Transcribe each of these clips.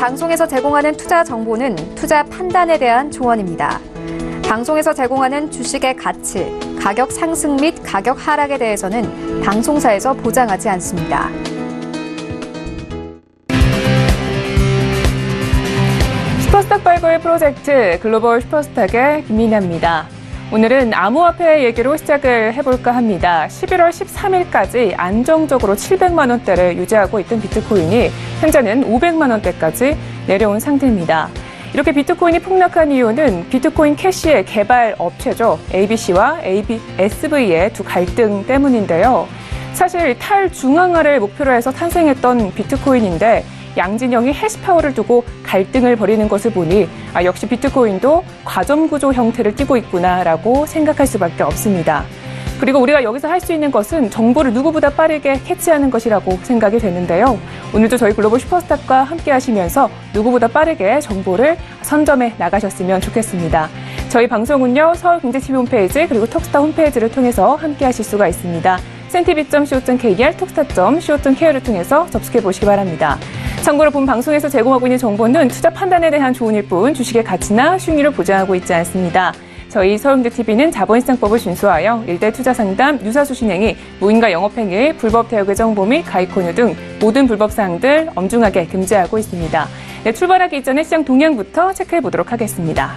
방송에서 제공하는 투자 정보는 투자 판단에 대한 조언입니다. 방송에서 제공하는 주식의 가치, 가격 상승 및 가격 하락에 대해서는 방송사에서 보장하지 않습니다. 슈퍼스탁 발굴 프로젝트 글로벌 슈퍼스탁의 김민아입니다. 오늘은 암호화폐 얘기로 시작을 해볼까 합니다. 11월 13일까지 안정적으로 700만 원대를 유지하고 있던 비트코인이 현재는 500만 원대까지 내려온 상태입니다. 이렇게 비트코인이 폭락한 이유는 비트코인 캐시의 개발 업체죠. ABC와 SV의 두 갈등 때문인데요. 사실 탈중앙화를 목표로 해서 탄생했던 비트코인인데 양진영이 해시파워를 두고 갈등을 벌이는 것을 보니 역시 비트코인도 과점구조 형태를 띠고 있구나라고 생각할 수밖에 없습니다. 그리고 우리가 여기서 할 수 있는 것은 정보를 누구보다 빠르게 캐치하는 것이라고 생각이 되는데요. 오늘도 저희 글로벌 슈퍼스탁과 함께 하시면서 누구보다 빠르게 정보를 선점해 나가셨으면 좋겠습니다. 저희 방송은요, 서울경제TV 홈페이지 그리고 톡스타 홈페이지를 통해서 함께 하실 수가 있습니다. cntv.co.kr, 톡스타.co.kr을 통해서 접속해 보시기 바랍니다. 참고로 본 방송에서 제공하고 있는 정보는 투자 판단에 대한 조언일 뿐 주식의 가치나 수익률을 보장하고 있지 않습니다. 저희 서울경제TV는 자본시장법을 준수하여 일대 투자 상담, 유사수신행위, 무인가 영업행위, 불법 대역의 정보 및 가입권유 등 모든 불법 사항들 엄중하게 금지하고 있습니다. 네, 출발하기 이전에 시장 동향부터 체크해 보도록 하겠습니다.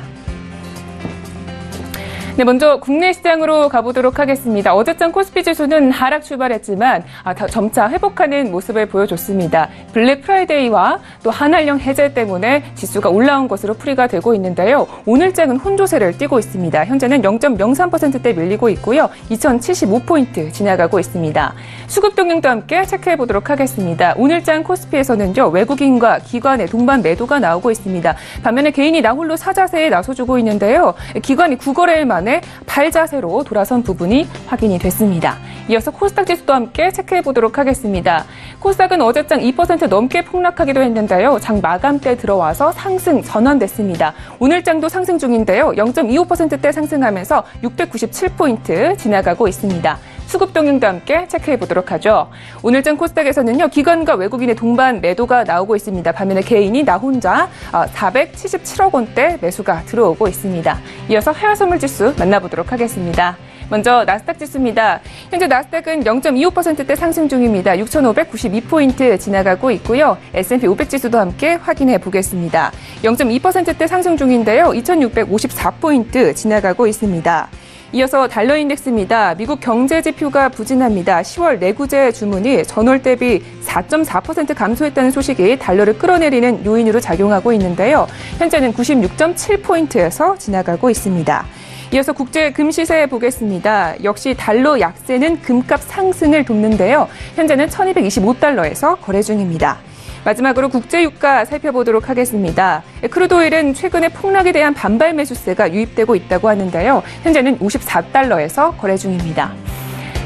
네, 먼저 국내 시장으로 가보도록 하겠습니다. 어제장 코스피 지수는 하락 출발했지만 점차 회복하는 모습을 보여줬습니다. 블랙 프라이데이와 또 한한령 해제 때문에 지수가 올라온 것으로 풀이가 되고 있는데요. 오늘장은 혼조세를 띠고 있습니다. 현재는 0.03%대 밀리고 있고요. 2075포인트 지나가고 있습니다. 수급 동향도 함께 체크해 보도록 하겠습니다. 오늘장 코스피에서는요, 외국인과 기관의 동반 매도가 나오고 있습니다. 반면에 개인이 나홀로 사자세에 나서주고 있는데요. 기관이 9거래일 만에 팔자세로 돌아선 부분이 확인이 됐습니다. 이어서 코스닥 지수도 함께 체크해 보도록 하겠습니다. 코스닥은 어제장 2% 넘게 폭락하기도 했는데요. 장 마감 때 들어와서 상승 전환됐습니다. 오늘장도 상승 중인데요. 0.25%대 상승하면서 697포인트 지나가고 있습니다. 수급 동향도 함께 체크해 보도록 하죠. 오늘장 코스닥에서는요, 기관과 외국인의 동반 매도가 나오고 있습니다. 반면에 개인이 나 혼자 477억 원대 매수가 들어오고 있습니다. 이어서 해외선물 지수 만나보도록 하겠습니다. 먼저 나스닥 지수입니다. 현재 나스닥은 0.25%대 상승 중입니다. 6,592포인트 지나가고 있고요. S&P 500 지수도 함께 확인해 보겠습니다. 0.2%대 상승 중인데요. 2,654포인트 지나가고 있습니다. 이어서 달러 인덱스입니다. 미국 경제 지표가 부진합니다. 10월 내구재 주문이 전월 대비 4.4% 감소했다는 소식이 달러를 끌어내리는 요인으로 작용하고 있는데요. 현재는 96.7포인트에서 지나가고 있습니다. 이어서 국제 금 시세 보겠습니다. 역시 달러 약세는 금값 상승을 돕는데요. 현재는 1225달러에서 거래 중입니다. 마지막으로 국제유가 살펴보도록 하겠습니다. 크루드 오일은 최근에 폭락에 대한 반발 매수세가 유입되고 있다고 하는데요. 현재는 54달러에서 거래 중입니다.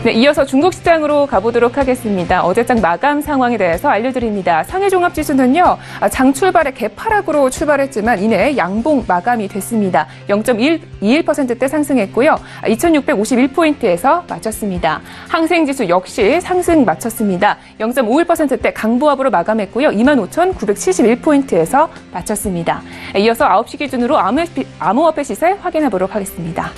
네, 이어서 중국 시장으로 가보도록 하겠습니다. 어제장 마감 상황에 대해서 알려드립니다. 상해종합지수는요, 장 출발에 개파락으로 출발했지만 이내 양봉 마감이 됐습니다. 0.21%대 상승했고요. 2,651포인트에서 마쳤습니다. 항생지수 역시 상승 마쳤습니다. 0.51%대 강보합으로 마감했고요. 25,971포인트에서 마쳤습니다. 이어서 9시 기준으로 암호화폐 시세 확인해 보도록 하겠습니다.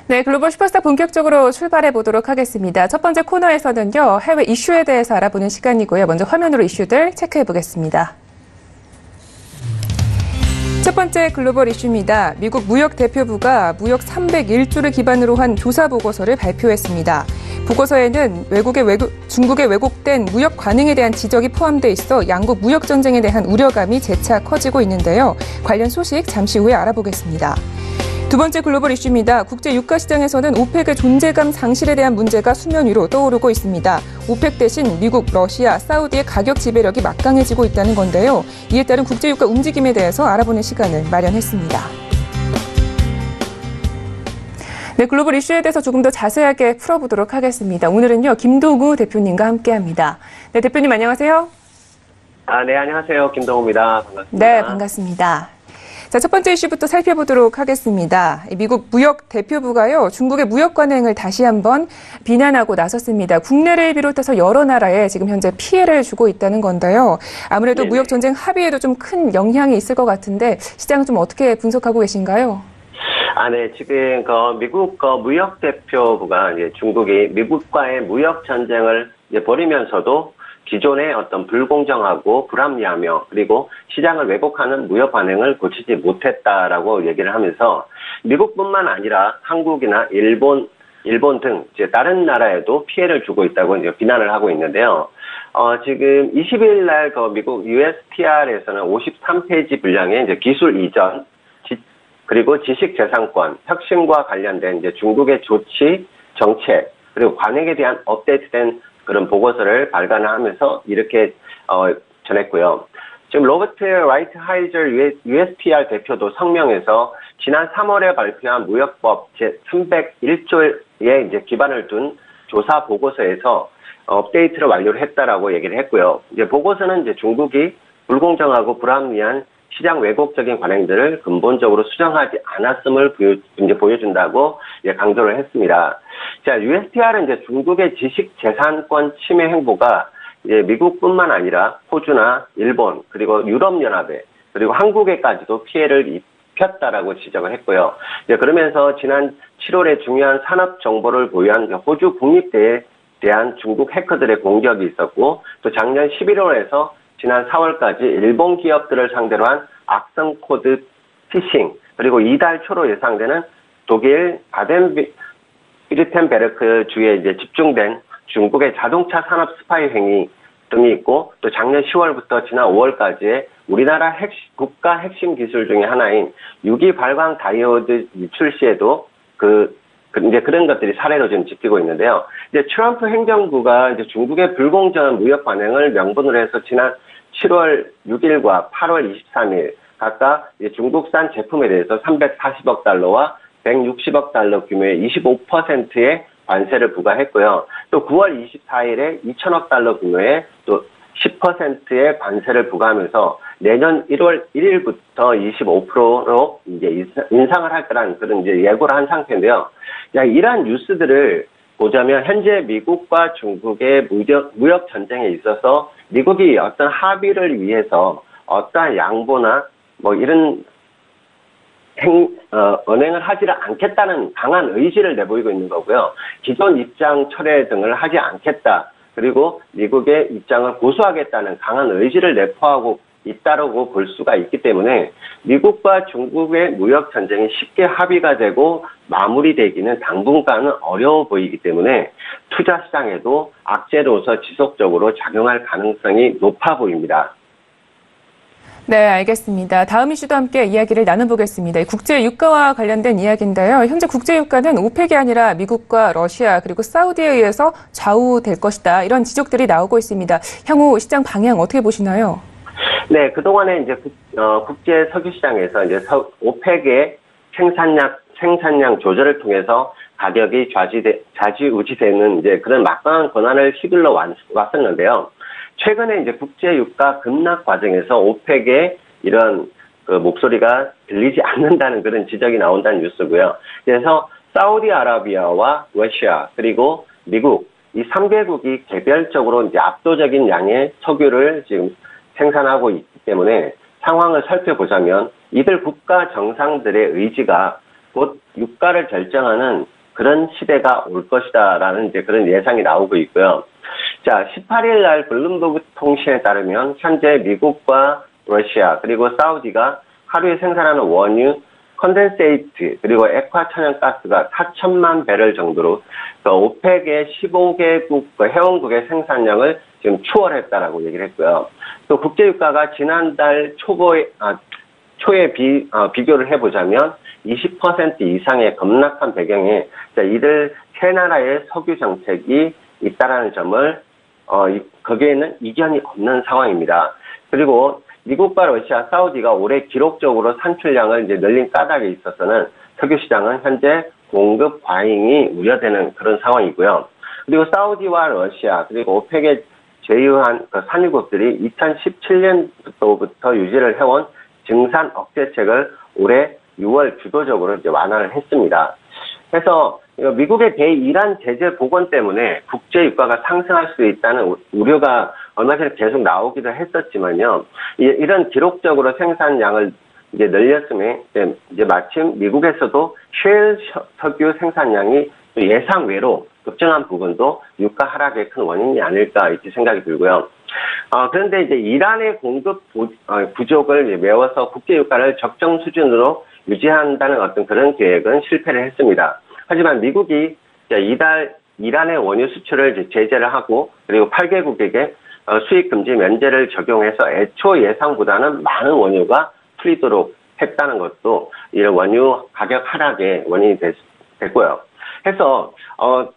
네, 글로벌 슈퍼스타 본격적으로 출발해 보도록 하겠습니다. 첫 번째 코너에서는요, 해외 이슈에 대해서 알아보는 시간이고요. 먼저 화면으로 이슈들 체크해 보겠습니다. 첫 번째 글로벌 이슈입니다. 미국 무역대표부가 무역 301조를 기반으로 한 조사 보고서를 발표했습니다. 보고서에는 중국의 왜곡된 무역 관행에 대한 지적이 포함돼 있어 양국 무역 전쟁에 대한 우려감이 재차 커지고 있는데요. 관련 소식 잠시 후에 알아보겠습니다. 두 번째 글로벌 이슈입니다. 국제 유가 시장에서는 오펙의 존재감 상실에 대한 문제가 수면 위로 떠오르고 있습니다. 오펙 대신 미국, 러시아, 사우디의 가격 지배력이 막강해지고 있다는 건데요. 이에 따른 국제 유가 움직임에 대해서 알아보는 시간을 마련했습니다. 네, 글로벌 이슈에 대해서 조금 더 자세하게 풀어보도록 하겠습니다. 오늘은요, 김동우 대표님과 함께합니다. 네, 대표님 안녕하세요. 네, 안녕하세요. 김동우입니다. 반갑습니다. 네, 반갑습니다. 자, 첫 번째 이슈부터 살펴보도록 하겠습니다. 미국 무역대표부가요, 중국의 무역 관행을 다시 한번 비난하고 나섰습니다. 국내를 비롯해서 여러 나라에 지금 현재 피해를 주고 있다는 건데요. 아무래도 네네. 무역 전쟁 합의에도 좀 큰 영향이 있을 것 같은데 시장은 좀 어떻게 분석하고 계신가요? 네, 지금 미국 무역대표부가 이제 중국이 미국과의 무역 전쟁을 이제 벌이면서도 기존의 어떤 불공정하고 불합리하며 그리고 시장을 왜곡하는 무역 관행을 고치지 못했다라고 얘기를 하면서 미국뿐만 아니라 한국이나 일본 등 이제 다른 나라에도 피해를 주고 있다고 이제 비난을 하고 있는데요. 지금 20일 날 미국 USTR에서는 53페이지 분량의 이제 기술 이전 그리고 지식재산권 혁신과 관련된 이제 중국의 조치, 정책 그리고 관행에 대한 업데이트된 그런 보고서를 발간하면서 이렇게 전했고요. 지금 로버트 라이트 하이저 USTR 대표도 성명에서 지난 3월에 발표한 무역법 제301조에 이제 기반을 둔 조사 보고서에서 업데이트를 완료를 했다라고 얘기를 했고요. 이제 보고서는 이제 중국이 불공정하고 불합리한 시장 왜곡적인 관행들을 근본적으로 수정하지 않았음을 보여준다고 강조를 했습니다. 자, USTR은 이제 중국의 지식재산권 침해 행보가 이제 미국뿐만 아니라 호주나 일본 그리고 유럽연합에 그리고 한국에까지도 피해를 입혔다라고 지적을 했고요. 이제 그러면서 지난 7월에 중요한 산업 정보를 보유한 호주 국립대에 대한 중국 해커들의 공격이 있었고 또 작년 11월에서 지난 4월까지 일본 기업들을 상대로 한 악성 코드 피싱 그리고 이달 초로 예상되는 독일 바덴-위르템베르크 주에 이제 집중된 중국의 자동차 산업 스파이 행위 등이 있고 또 작년 10월부터 지난 5월까지의 우리나라 국가 핵심 기술 중에 하나인 유기 발광 다이오드 출시에도 이제 그런 것들이 사례로 지금 지키고 있는데요. 이제 트럼프 행정부가 이제 중국의 불공정한 무역 관행을 명분으로 해서 지난 7월 6일과 8월 23일 각각 이제 중국산 제품에 대해서 340억 달러와 160억 달러 규모의 25%의 관세를 부과했고요. 또 9월 24일에 2천억 달러 규모의 또 10%의 관세를 부과하면서 내년 1월 1일부터 25%로 이제 인상을 할 거라는 그런 이제 예고를 한 상태인데요. 이러한 뉴스들을 보자면 현재 미국과 중국의 무역 전쟁에 있어서 미국이 어떤 합의를 위해서 어떠한 양보나 뭐 이런 언행을 하지를 않겠다는 강한 의지를 내보이고 있는 거고요. 기존 입장 철회 등을 하지 않겠다. 그리고 미국의 입장을 고수하겠다는 강한 의지를 내포하고 있다라고 볼 수가 있기 때문에 미국과 중국의 무역 전쟁이 쉽게 합의가 되고 마무리되기는 당분간은 어려워 보이기 때문에 투자 시장에도 악재로서 지속적으로 작용할 가능성이 높아 보입니다. 네, 알겠습니다. 다음 이슈도 함께 이야기를 나눠보겠습니다. 국제 유가와 관련된 이야기인데요. 현재 국제 유가는 오펙이 아니라 미국과 러시아 그리고 사우디에 의해서 좌우될 것이다. 이런 지적들이 나오고 있습니다. 향후 시장 방향 어떻게 보시나요? 네, 그동안에 이제 국제 석유 시장에서 이제 오펙의 생산량 조절을 통해서 가격이 좌지우지되는 이제 그런 막강한 권한을 휘둘러 왔었는데요. 최근에 이제 국제 유가 급락 과정에서 오펙의 이런 목소리가 들리지 않는다는 그런 지적이 나온다는 뉴스고요. 그래서 사우디아라비아와 러시아 그리고 미국 이 3개국이 개별적으로 이제 압도적인 양의 석유를 지금 생산하고 있기 때문에 상황을 살펴보자면 이들 국가 정상들의 의지가 곧 유가를 결정하는 그런 시대가 올 것이다라는 이제 그런 예상이 나오고 있고요. 자, 18일 날 블룸버그 통신에 따르면 현재 미국과 러시아 그리고 사우디가 하루에 생산하는 원유, 컨덴세이트, 그리고 액화천연가스가 4천만 배럴 정도로 오펙의 15개국 회원국의 생산량을 지금 추월했다라고 얘기를 했고요. 또 국제유가가 지난달 초에 비교를 해보자면 20% 이상의 급락한 배경에 이들 세 나라의 석유 정책이 있다라는 점을 거기에는 이견이 없는 상황입니다. 그리고 미국과 러시아, 사우디가 올해 기록적으로 산출량을 이제 늘린 까닭에 있어서는 석유 시장은 현재 공급 과잉이 우려되는 그런 상황이고요. 그리고 사우디와 러시아 그리고 오펙의 제휴한 산유국들이 2017년부터 유지를 해온 증산 억제책을 올해 6월 주도적으로 이제 완화를 했습니다. 그래서 미국의 대이란 제재 복원 때문에 국제 유가가 상승할 수 있다는 우려가 얼마 전에 계속 나오기도 했었지만요. 이런 기록적으로 생산량을 이제 늘렸음에 이제 마침 미국에서도 셰일 석유 생산량이 예상 외로 급증한 부분도 유가 하락의 큰 원인이 아닐까 이렇게 생각이 들고요. 그런데 이제 이란의 공급 부족을 메워서 국제 유가를 적정 수준으로 유지한다는 어떤 그런 계획은 실패를 했습니다. 하지만 미국이 이란의 원유 수출을 이제 제재를 하고 그리고 8개국에게 수입 금지 면제를 적용해서 애초 예상보다는 많은 원유가 풀리도록 했다는 것도 이런 원유 가격 하락의 원인이 됐고요. 해서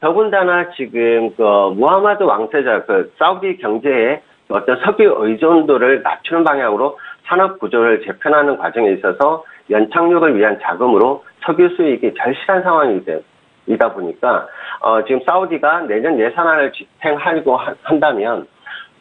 더군다나 지금 무하마드 왕세자 사우디 경제의 어떤 석유 의존도를 낮추는 방향으로 산업 구조를 재편하는 과정에 있어서 연착륙을 위한 자금으로 석유 수익이 절실한 상황이다 보니까 지금 사우디가 내년 예산안을 집행하려고 한다면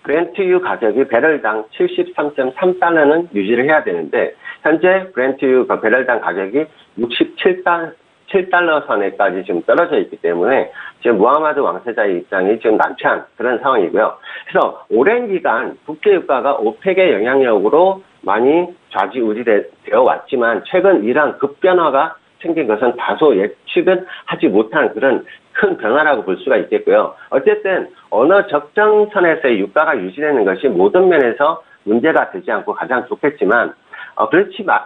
브렌트유 가격이 배럴당 73.3달러는 유지를 해야 되는데 현재 브렌트유 배럴당 가격이 67달러 선에까지 지금 떨어져 있기 때문에 지금 무하마드 왕세자의 입장이 지금 난처한 그런 상황이고요. 그래서 오랜 기간 국제유가가 오펙의 영향력으로 많이 좌지우지되어 왔지만 최근 이러한 급변화가 생긴 것은 다소 예측은 하지 못한 그런 큰 변화라고 볼 수가 있겠고요. 어쨌든 어느 적정선에서의 유가가 유지되는 것이 모든 면에서 문제가 되지 않고 가장 좋겠지만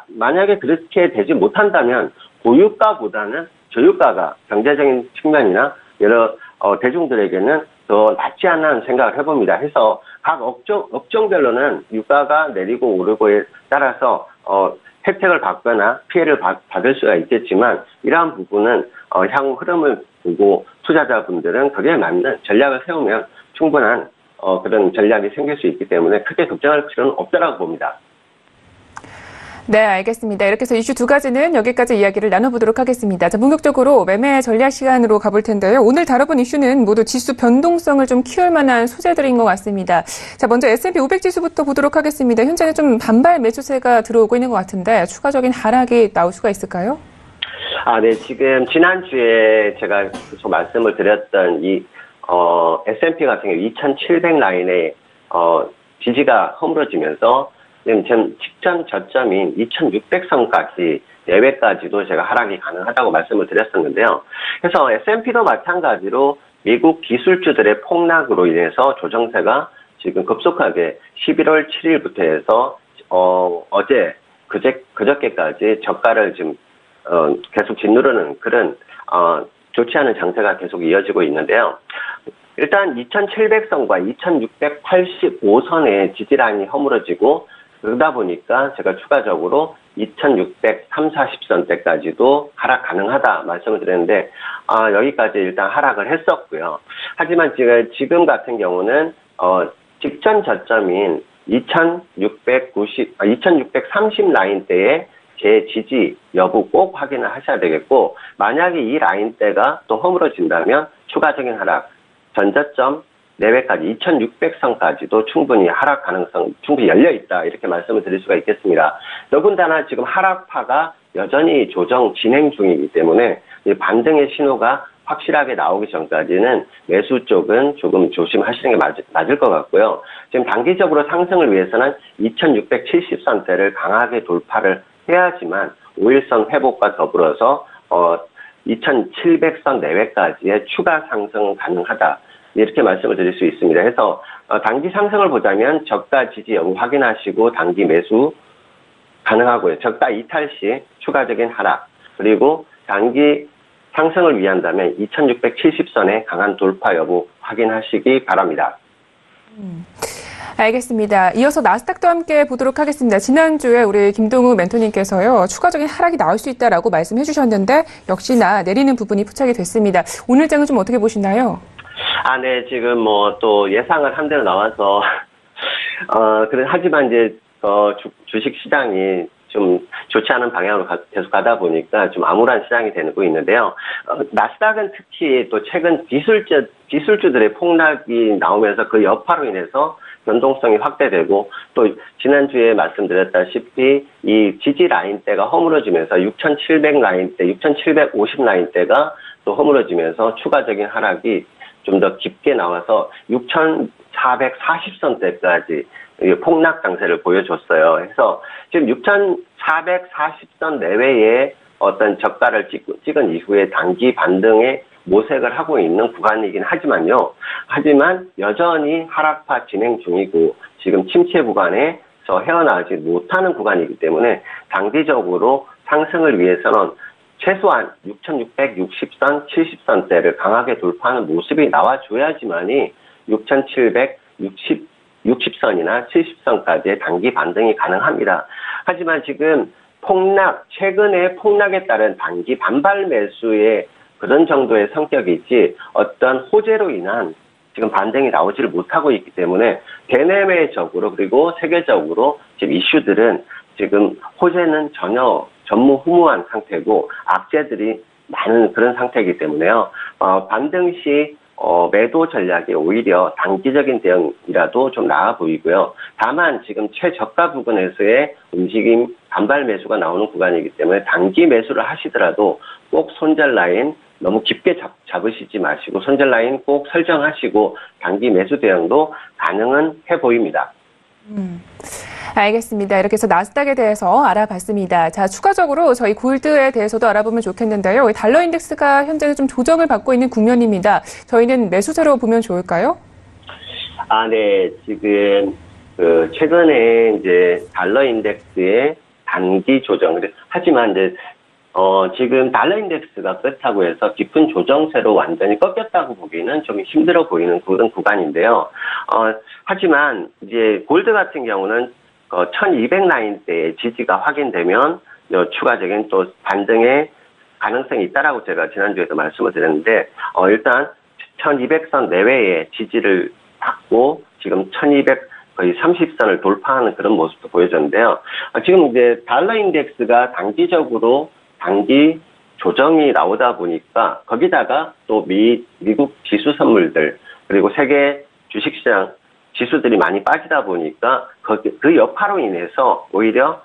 만약에 그렇게 되지 못한다면 고유가보다는 저유가가 경제적인 측면이나 여러 대중들에게는 더 낫지 않나 하는 생각을 해봅니다. 해서 각 업종별로는 유가가 내리고 오르고에 따라서 혜택을 받거나 피해를 받을 수가 있겠지만 이러한 부분은 향후 흐름을 보고 투자자분들은 거기에 맞는 전략을 세우면 충분한 그런 전략이 생길 수 있기 때문에 크게 걱정할 필요는 없다라고 봅니다. 네, 알겠습니다. 이렇게 해서 이슈 두 가지는 여기까지 이야기를 나눠보도록 하겠습니다. 자, 본격적으로 매매 전략 시간으로 가볼 텐데요. 오늘 다뤄본 이슈는 모두 지수 변동성을 좀 키울 만한 소재들인 것 같습니다. 자, 먼저 S&P 500 지수부터 보도록 하겠습니다. 현재는 좀 반발 매수세가 들어오고 있는 것 같은데 추가적인 하락이 나올 수가 있을까요? 네. 지금 지난주에 제가 계속 말씀을 드렸던 이 S&P 같은 경우 2700 라인에 지지가 허물어지면서 지금 직전 저점인 2600선까지 내외까지도 제가 하락이 가능하다고 말씀을 드렸었는데요. 그래서 S&P도 마찬가지로 미국 기술주들의 폭락으로 인해서 조정세가 지금 급속하게 11월 7일부터 해서 어제 그저께까지 저가를 지금 계속 짓누르는 그런 좋지 않은 장세가 계속 이어지고 있는데요. 일단 2700선과 2685선의 지지라인이 허물어지고 그러다 보니까 제가 추가적으로 2630-40선대까지도 하락 가능하다 말씀을 드렸는데 여기까지 일단 하락을 했었고요. 하지만 지금 같은 경우는 직전 저점인 2630 라인대의 제 지지 여부 꼭 확인을 하셔야 되겠고 만약에 이 라인대가 또 허물어진다면 추가적인 하락 전저점 내외까지 2600선까지도 충분히 하락 가능성 충분히 열려있다 이렇게 말씀을 드릴 수가 있겠습니다. 더군다나 지금 하락파가 여전히 조정 진행 중이기 때문에 이 반등의 신호가 확실하게 나오기 전까지는 매수 쪽은 조금 조심하시는 게 맞을 것 같고요. 지금 단기적으로 상승을 위해서는 2670선대를 강하게 돌파를 해야지만 5일선 회복과 더불어서 2700선 내외까지의 추가 상승 가능하다. 이렇게 말씀을 드릴 수 있습니다. 해서 단기 상승을 보자면 저가 지지 여부 확인하시고 단기 매수 가능하고요. 적다 이탈 시 추가적인 하락, 그리고 단기 상승을 위한다면 2670선의 강한 돌파 여부 확인하시기 바랍니다. 알겠습니다. 이어서 나스닥도 함께 보도록 하겠습니다. 지난주에 우리 김동우 멘토님께서요, 추가적인 하락이 나올 수 있다라고 말씀해 주셨는데 역시나 내리는 부분이 포착이 됐습니다. 오늘 장은 좀 어떻게 보시나요? 네, 지금 뭐 또 예상을 한 대로 나와서 하지만 이제 주식 시장이 좀 좋지 않은 방향으로 계속 가다 보니까 좀 암울한 시장이 되고 있는데요. 나스닥은 특히 또 최근 기술주들의 폭락이 나오면서 그 여파로 인해서 변동성이 확대되고, 또 지난주에 말씀드렸다시피 이 지지 라인대가 허물어지면서 6,700 라인대, 6,750 라인대가 또 허물어지면서 추가적인 하락이 좀 더 깊게 나와서 6,440선대까지 폭락 강세를 보여줬어요. 그래서 지금 6,440선 내외의 어떤 저가를 찍은 이후에 단기 반등의 모색을 하고 있는 구간이긴 하지만요. 하지만 여전히 하락파 진행 중이고 지금 침체 구간에서 헤어나오지 못하는 구간이기 때문에 장기적으로 상승을 위해서는 최소한 6,660선, 70선대를 강하게 돌파하는 모습이 나와줘야지만이 6,760선이나 70선까지의 단기 반등이 가능합니다. 하지만 지금 최근의 폭락에 따른 단기 반발 매수의 그런 정도의 성격이지 어떤 호재로 인한 지금 반등이 나오지를 못하고 있기 때문에 대내외적으로 그리고 세계적으로 지금 이슈들은 지금 호재는 전혀 전무후무한 상태고 악재들이 많은 그런 상태이기 때문에요. 반등 시 매도 전략이 오히려 단기적인 대응이라도 좀 나아 보이고요. 다만 지금 최저가 부근에서의 움직임 반발 매수가 나오는 구간이기 때문에 단기 매수를 하시더라도 꼭 손절 라인 너무 깊게 잡으시지 마시고 손절 라인 꼭 설정하시고 단기 매수 대응도 가능은 해 보입니다. 알겠습니다. 이렇게 해서 나스닥에 대해서 알아봤습니다. 자, 추가적으로 저희 골드에 대해서도 알아보면 좋겠는데요. 달러 인덱스가 현재는 좀 조정을 받고 있는 국면입니다. 저희는 매수세로 보면 좋을까요? 네. 지금 최근에 이제 달러 인덱스의 단기 조정. 하지만 이제 지금 달러 인덱스가 그렇다고 해서 깊은 조정세로 완전히 꺾였다고 보기는 좀 힘들어 보이는 그런 구간인데요. 하지만 이제 골드 같은 경우는 1200 라인대의 지지가 확인되면 추가적인 또 반등의 가능성이 있다라고 제가 지난주에도 말씀을 드렸는데, 일단 1200선 내외의 지지를 받고 지금 1200 거의 30선을 돌파하는 그런 모습도 보여줬는데요. 지금 이제 달러 인덱스가 단기적으로 단기 조정이 나오다 보니까 거기다가 또 미국 지수 선물들 그리고 세계 주식시장 지수들이 많이 빠지다 보니까 그 여파로 인해서 오히려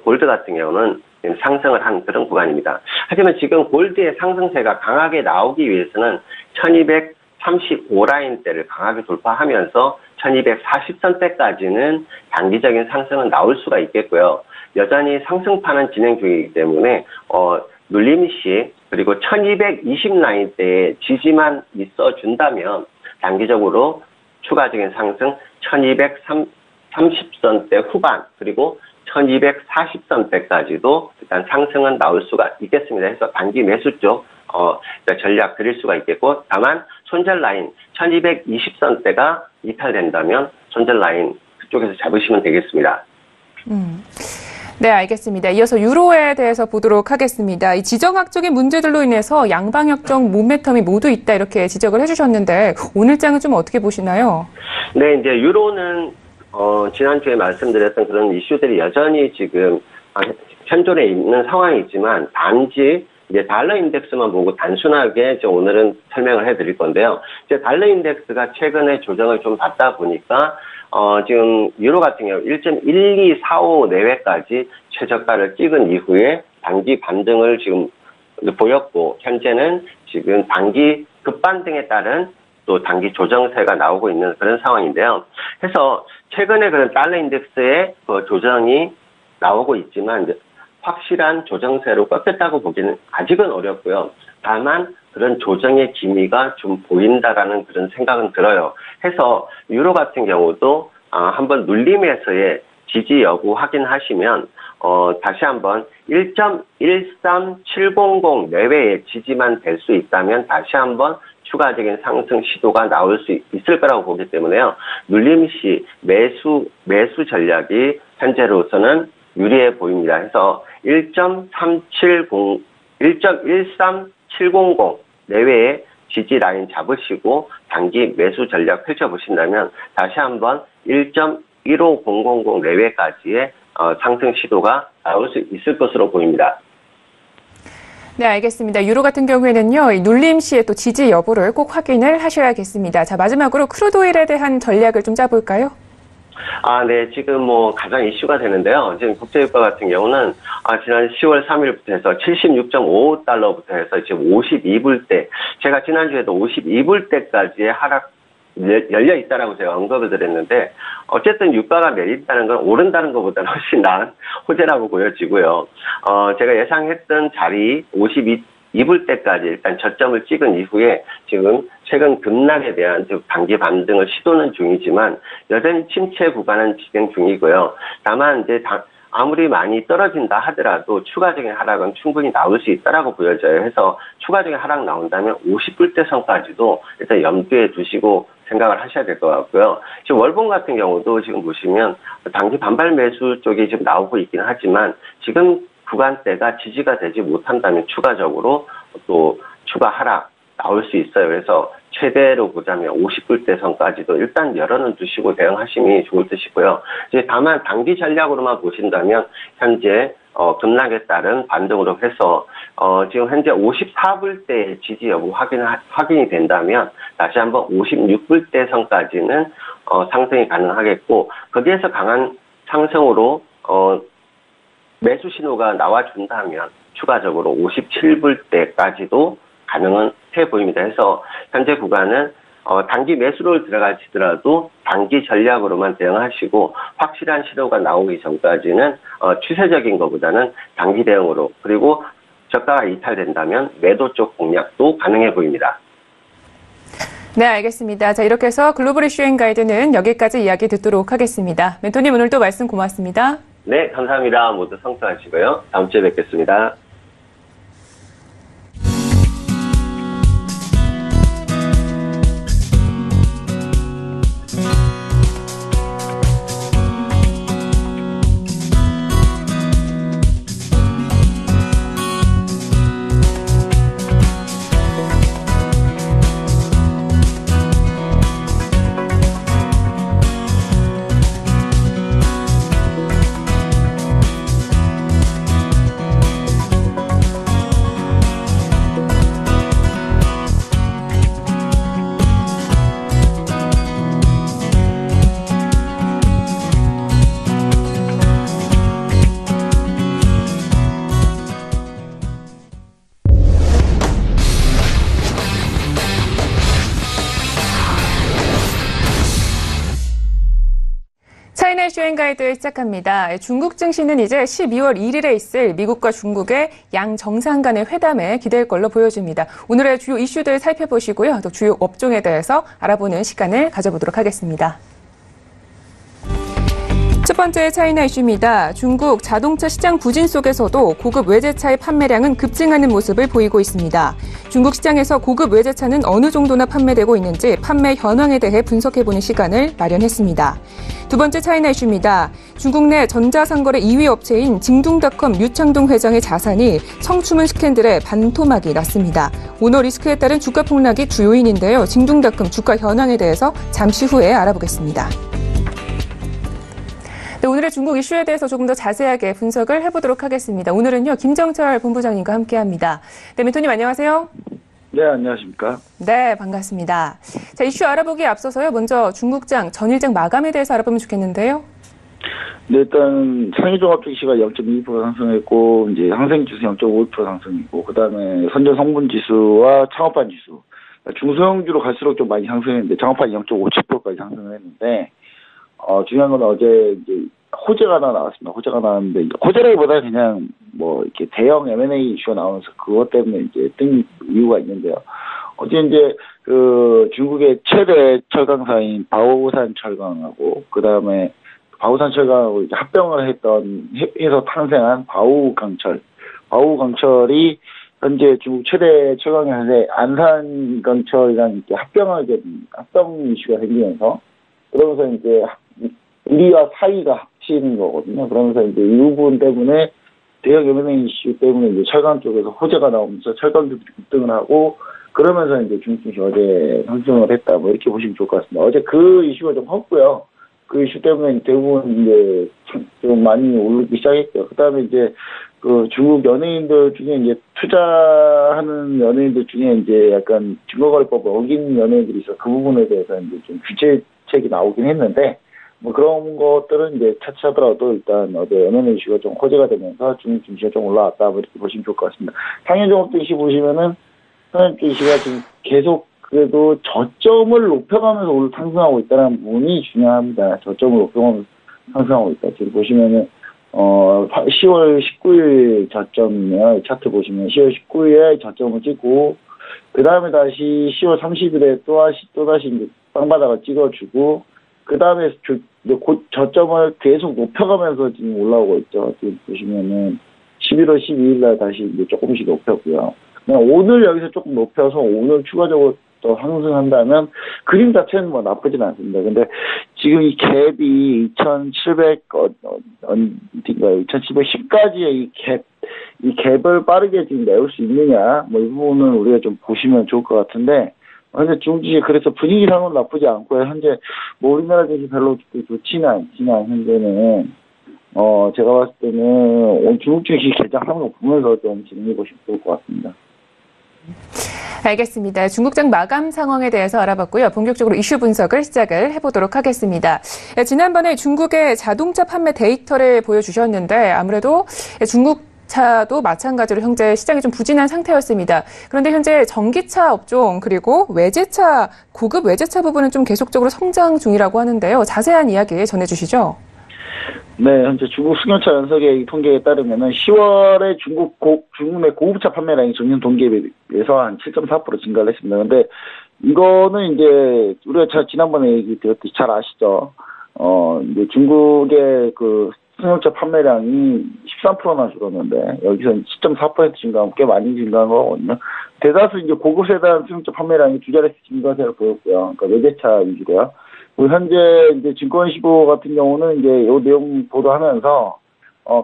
골드 같은 경우는 상승을 한 그런 구간입니다. 하지만 지금 골드의 상승세가 강하게 나오기 위해서는 1235 라인대를 강하게 돌파하면서 1240선대까지는 단기적인 상승은 나올 수가 있겠고요. 여전히 상승파는 진행 중이기 때문에 눌림 시 그리고 1220 라인대의 지지만 있어준다면 단기적으로 추가적인 상승 1230선대 후반 그리고 1240선대까지도 일단 상승은 나올 수가 있겠습니다. 그래서 단기 매수 쪽 전략 드릴 수가 있겠고, 다만 손절 라인 1220선대가 이탈된다면 손절 라인 그쪽에서 잡으시면 되겠습니다. 네, 알겠습니다. 이어서 유로에 대해서 보도록 하겠습니다. 이 지정학적인 문제들로 인해서 양방향적 모멘텀이 모두 있다 이렇게 지적을 해주셨는데 오늘 장은 좀 어떻게 보시나요? 네, 이제 유로는 지난주에 말씀드렸던 그런 이슈들이 여전히 지금 현존해 있는 상황이지만 단지 이제 달러 인덱스만 보고 단순하게 이제 오늘은 설명을 해드릴 건데요. 이제 달러 인덱스가 최근에 조정을 좀 받다 보니까 지금 유로 같은 경우 1.1245 내외까지 최저가를 찍은 이후에 단기 반등을 지금 보였고, 현재는 지금 단기 급반등에 따른 또 단기 조정세가 나오고 있는 그런 상황인데요. 그래서 최근에 그런 달러 인덱스의 그 조정이 나오고 있지만 이제 확실한 조정세로 꺾였다고 보기는 아직은 어렵고요. 다만 그런 조정의 기미가 좀 보인다라는 그런 생각은 들어요. 해서 유로 같은 경우도 한번 눌림에서의 지지 여부 확인하시면 다시 한번 1.13700 내외의 지지만 될 수 있다면 다시 한번 추가적인 상승 시도가 나올 수 있을 거라고 보기 때문에요. 눌림시 매수 전략이 현재로서는 유리해 보입니다. 해서 1.13700 내외의 지지 라인 잡으시고 단기 매수 전략 펼쳐보신다면 다시 한번 1.15000 내외까지의 상승 시도가 나올 수 있을 것으로 보입니다. 네, 알겠습니다. 유로 같은 경우에는요, 이 눌림 시의 또 지지 여부를 꼭 확인을 하셔야겠습니다. 자, 마지막으로 크루드 오일에 대한 전략을 좀 짜볼까요? 네. 지금 가장 이슈가 되는데요. 지금 국제유가 같은 경우는, 지난 10월 3일부터 해서 76.55달러부터 해서 지금 52불대, 제가 지난주에도 52불대까지의 하락, 열려 있다라고 제가 언급을 드렸는데, 어쨌든 유가가 내린다는 건 오른다는 것보다는 훨씬 나은 호재라고 보여지고요. 제가 예상했던 자리 52불대까지 일단 저점을 찍은 이후에 지금 최근 급락에 대한 단기 반등을 시도는 중이지만 여전히 침체 구간은 진행 중이고요. 다만 이제 아무리 많이 떨어진다 하더라도 추가적인 하락은 충분히 나올 수 있다라고 보여져요. 해서 추가적인 하락 나온다면 50불대 선까지도 일단 염두에 두시고 생각을 하셔야 될 것 같고요. 지금 월봉 같은 경우도 지금 보시면 단기 반발 매수 쪽이 지금 나오고 있긴 하지만 지금 구간대가 지지가 되지 못한다면 추가적으로 또 추가 하락 나올 수 있어요. 그래서 최대로 보자면 50불대 선까지도 일단 열어는 두시고 대응하심이 좋을 듯이고요. 이제 다만 단기 전략으로만 보신다면 현재 급락에 따른 반등으로 해서 지금 현재 54불대의 지지 여부 확인이 된다면 다시 한번 56불대 선까지는 상승이 가능하겠고 거기에서 강한 상승으로 매수 신호가 나와준다면 추가적으로 57불대까지도 가능은 해 보입니다. 해서 현재 구간은 단기 매수로 들어가시더라도 단기 전략으로만 대응하시고 확실한 신호가 나오기 전까지는 추세적인 것보다는 단기 대응으로 그리고 저가가 이탈된다면 매도 쪽 공략도 가능해 보입니다. 네, 알겠습니다. 자, 이렇게 해서 글로벌 이슈 앤 가이드는 여기까지 이야기 듣도록 하겠습니다. 멘토님 오늘도 말씀 고맙습니다. 네, 감사합니다. 모두 성투하시고요. 다음 주에 뵙겠습니다. 차이나 이슈 앤 가이드 시작합니다. 중국 증시는 이제 12월 1일에 있을 미국과 중국의 양 정상 간의 회담에 기댈 걸로 보여집니다. 오늘의 주요 이슈들 살펴보시고요. 또 주요 업종에 대해서 알아보는 시간을 가져보도록 하겠습니다. 첫 번째 차이나 이슈입니다. 중국 자동차 시장 부진 속에서도 고급 외제차의 판매량은 급증하는 모습을 보이고 있습니다. 중국 시장에서 고급 외제차는 어느 정도나 판매되고 있는지 판매 현황에 대해 분석해보는 시간을 마련했습니다. 두 번째 차이나 이슈입니다. 중국 내 전자상거래 2위 업체인 징둥닷컴 류창동 회장의 자산이 성추문 스캔들에 반토막이 났습니다. 오너 리스크에 따른 주가 폭락이 주요인인데요. 징둥닷컴 주가 현황에 대해서 잠시 후에 알아보겠습니다. 네, 오늘의 중국 이슈에 대해서 조금 더 자세하게 분석을 해보도록 하겠습니다. 오늘은요, 김정철 본부장님과 함께합니다. 네, 멘토님 안녕하세요. 네, 안녕하십니까. 네, 반갑습니다. 자, 이슈 알아보기에 앞서서요, 먼저 중국장 전일장 마감에 대해서 알아보면 좋겠는데요. 네, 일단 상위종합 증시가 0.2% 상승했고, 이제 항생지수 0.5% 상승이고, 그 다음에 선전 성분 지수와 창업반 지수. 중소형주로 갈수록 좀 많이 상승했는데, 창업반이 0.57%까지 상승을 했는데, 중요한 건 어제 이제 호재가 하나 나왔습니다. 호재가 나왔는데, 호재라기보다 그냥 뭐 이렇게 대형 M&A 이슈가 나오면서 그것 때문에 이제 뜬 이유가 있는데요. 어제 이제 그 중국의 최대 철강사인 바오산 철강하고, 그 다음에 바우산철과 합병을 해서 탄생한 바우강철이 현재 중국 최대 철강회사의 안산강철이랑 합병 이슈가 생기면서, 그러면서 이제 우리와 사이가 합치는 거거든요. 그러면서 이제 이 부분 때문에 대형 M&A 이슈 때문에 이제 철강 쪽에서 호재가 나오면서 철강주들이 급등을 하고, 그러면서 이제 중국 증시 어제 상승을 했다, 뭐 이렇게 보시면 좋을 것 같습니다. 어제 그 이슈가 좀 컸고요. 그 이슈 때문에 대부분 이제 좀 많이 오르기 시작했죠. 그 다음에 이제 그 중국 연예인들 중에 이제 투자하는 연예인들 중에 이제 약간 증거거래법을 어긴 연예인들이 있어. 그 부분에 대해서 이제 좀 규제책이 나오긴 했는데, 뭐 그런 것들은 이제 차치하더라도 일단 어제 M&A 이슈가 좀 호재가 되면서 중국 증시가 좀 올라왔다, 뭐 이렇게 보시면 좋을 것 같습니다. 상해종합도 이슈 보시면은 상해종합도 이슈가 지금 계속 그래도 저점을 높여가면서 오늘 상승하고 있다는 부분이 중요합니다. 저점을 높여가면서 상승하고 있다. 지금 보시면은 10월 19일 저점이에요. 차트 보시면 10월 19일에 저점을 찍고, 그 다음에 다시 10월 30일에 또다시 이제 빵바닥을 찍어주고, 그 다음에 저점을 계속 높여가면서 지금 올라오고 있죠. 지금 보시면은 11월 12일날 다시 이제 조금씩 높였고요. 그냥 오늘 여기서 조금 높여서 오늘 추가적으로 또 상승한다면 그림 자체는 뭐 나쁘진 않습니다. 근데 지금 이 갭이 2710까지의 이 갭을 빠르게 지금 메울 수 있느냐, 뭐 이 부분은 우리가 좀 보시면 좋을 것 같은데, 현재 중국 주식 그래서 분위기상은 나쁘지 않고요. 현재 뭐 우리나라 주식 별로 좋지는 않지만, 현재는 제가 봤을 때는 중국 주식 개장하는 거 보면서 좀 진행해 보시면 좋을 것 같습니다. 알겠습니다. 중국장 마감 상황에 대해서 알아봤고요. 본격적으로 이슈 분석을 시작을 해보도록 하겠습니다. 지난번에 중국의 자동차 판매 데이터를 보여주셨는데, 아무래도 중국차도 마찬가지로 현재 시장이 좀 부진한 상태였습니다. 그런데 현재 전기차 업종 그리고 외제차, 고급 외제차 부분은 좀 계속적으로 성장 중이라고 하는데요. 자세한 이야기 전해주시죠. 네, 현재 중국 승용차 연석의 통계에 따르면은 10월에 중국 내 고급차 판매량이 전년 동기에 비해서 한 7.4% 증가를 했습니다. 근데 이거는 이제 우리가 지난번에 얘기 드렸듯이 잘 아시죠? 이제 중국의 그 승용차 판매량이 13%나 줄었는데 여기서 10.4% 증가하면 꽤 많이 증가한 거거든요. 대다수 이제 고급 세단 승용차 판매량이 두 자릿수 증가세를 보였고요. 그러니까 외제차 위주로요. 현재 이제 증권시보 같은 경우는 이제 이 내용 보도하면서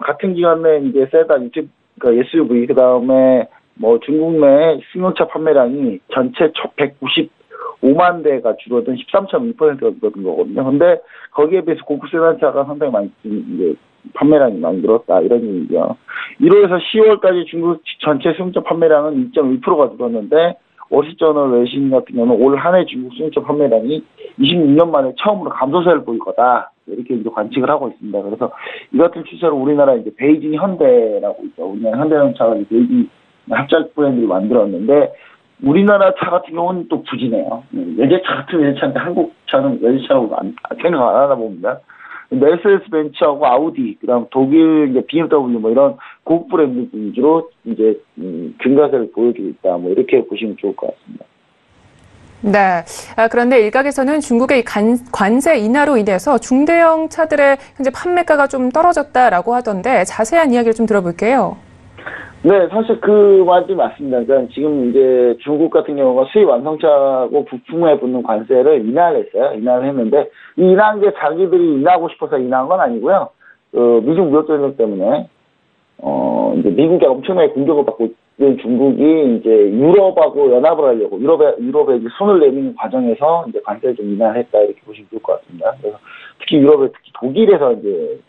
같은 기간 내에 이제 세단, 그러니까 SUV, 그 다음에 뭐 중국 내 승용차 판매량이 전체 195만 대가 줄어든 13.2%가 줄어든 거거든요. 근데 거기에 비해서 고급 세단차가 상당히 많이 이제 판매량이 많이 늘었다, 이런 얘기죠. 1월에서 10월까지 중국 전체 승용차 판매량은 2.1%가 줄었는데, 월시저널 외신 같은 경우는 올 한 해 중국 승용차 판매량이 26년 만에 처음으로 감소세를 보일 거다, 이렇게 이제 관측을 하고 있습니다. 그래서 이 같은 추세로 우리나라 이제 베이징 현대라고 있죠. 우리나라 현대자동차가 베이징 합작 브랜드를 만들었는데, 우리나라 차 같은 경우는 또 부진해요. 외제차 같은 외제차인데 한국 차는 외제차라고 생각 안 하나 봅니다. 메르세데스 벤츠하고 아우디, 그다음 독일 이제 BMW 뭐 이런 고급 브랜드 위주로 이제 증가세를 보여주고 있다, 뭐 이렇게 보시면 좋을 것 같습니다. 네. 그런데 일각에서는 중국의 관세 인하로 인해서 중대형 차들의 현재 판매가가 좀 떨어졌다라고 하던데 자세한 이야기를 좀 들어볼게요. 네, 사실 그 말이 맞습니다. 그러니까 지금 이제 중국 같은 경우가 수입 완성차하고 부품에 붙는 관세를 인하를 했어요. 인하를 했는데, 이 인하한 게 자기들이 인하하고 싶어서 인하한 건 아니고요. 미중 무역 전쟁 때문에, 이제 미국에 엄청나게 공격을 받고 있는 중국이 이제 유럽하고 연합을 하려고, 유럽에 이제 손을 내미는 과정에서 이제 관세를 좀 인하를 했다, 이렇게 보시면 좋을 것 같습니다. 그래서 특히 특히 독일에서 이제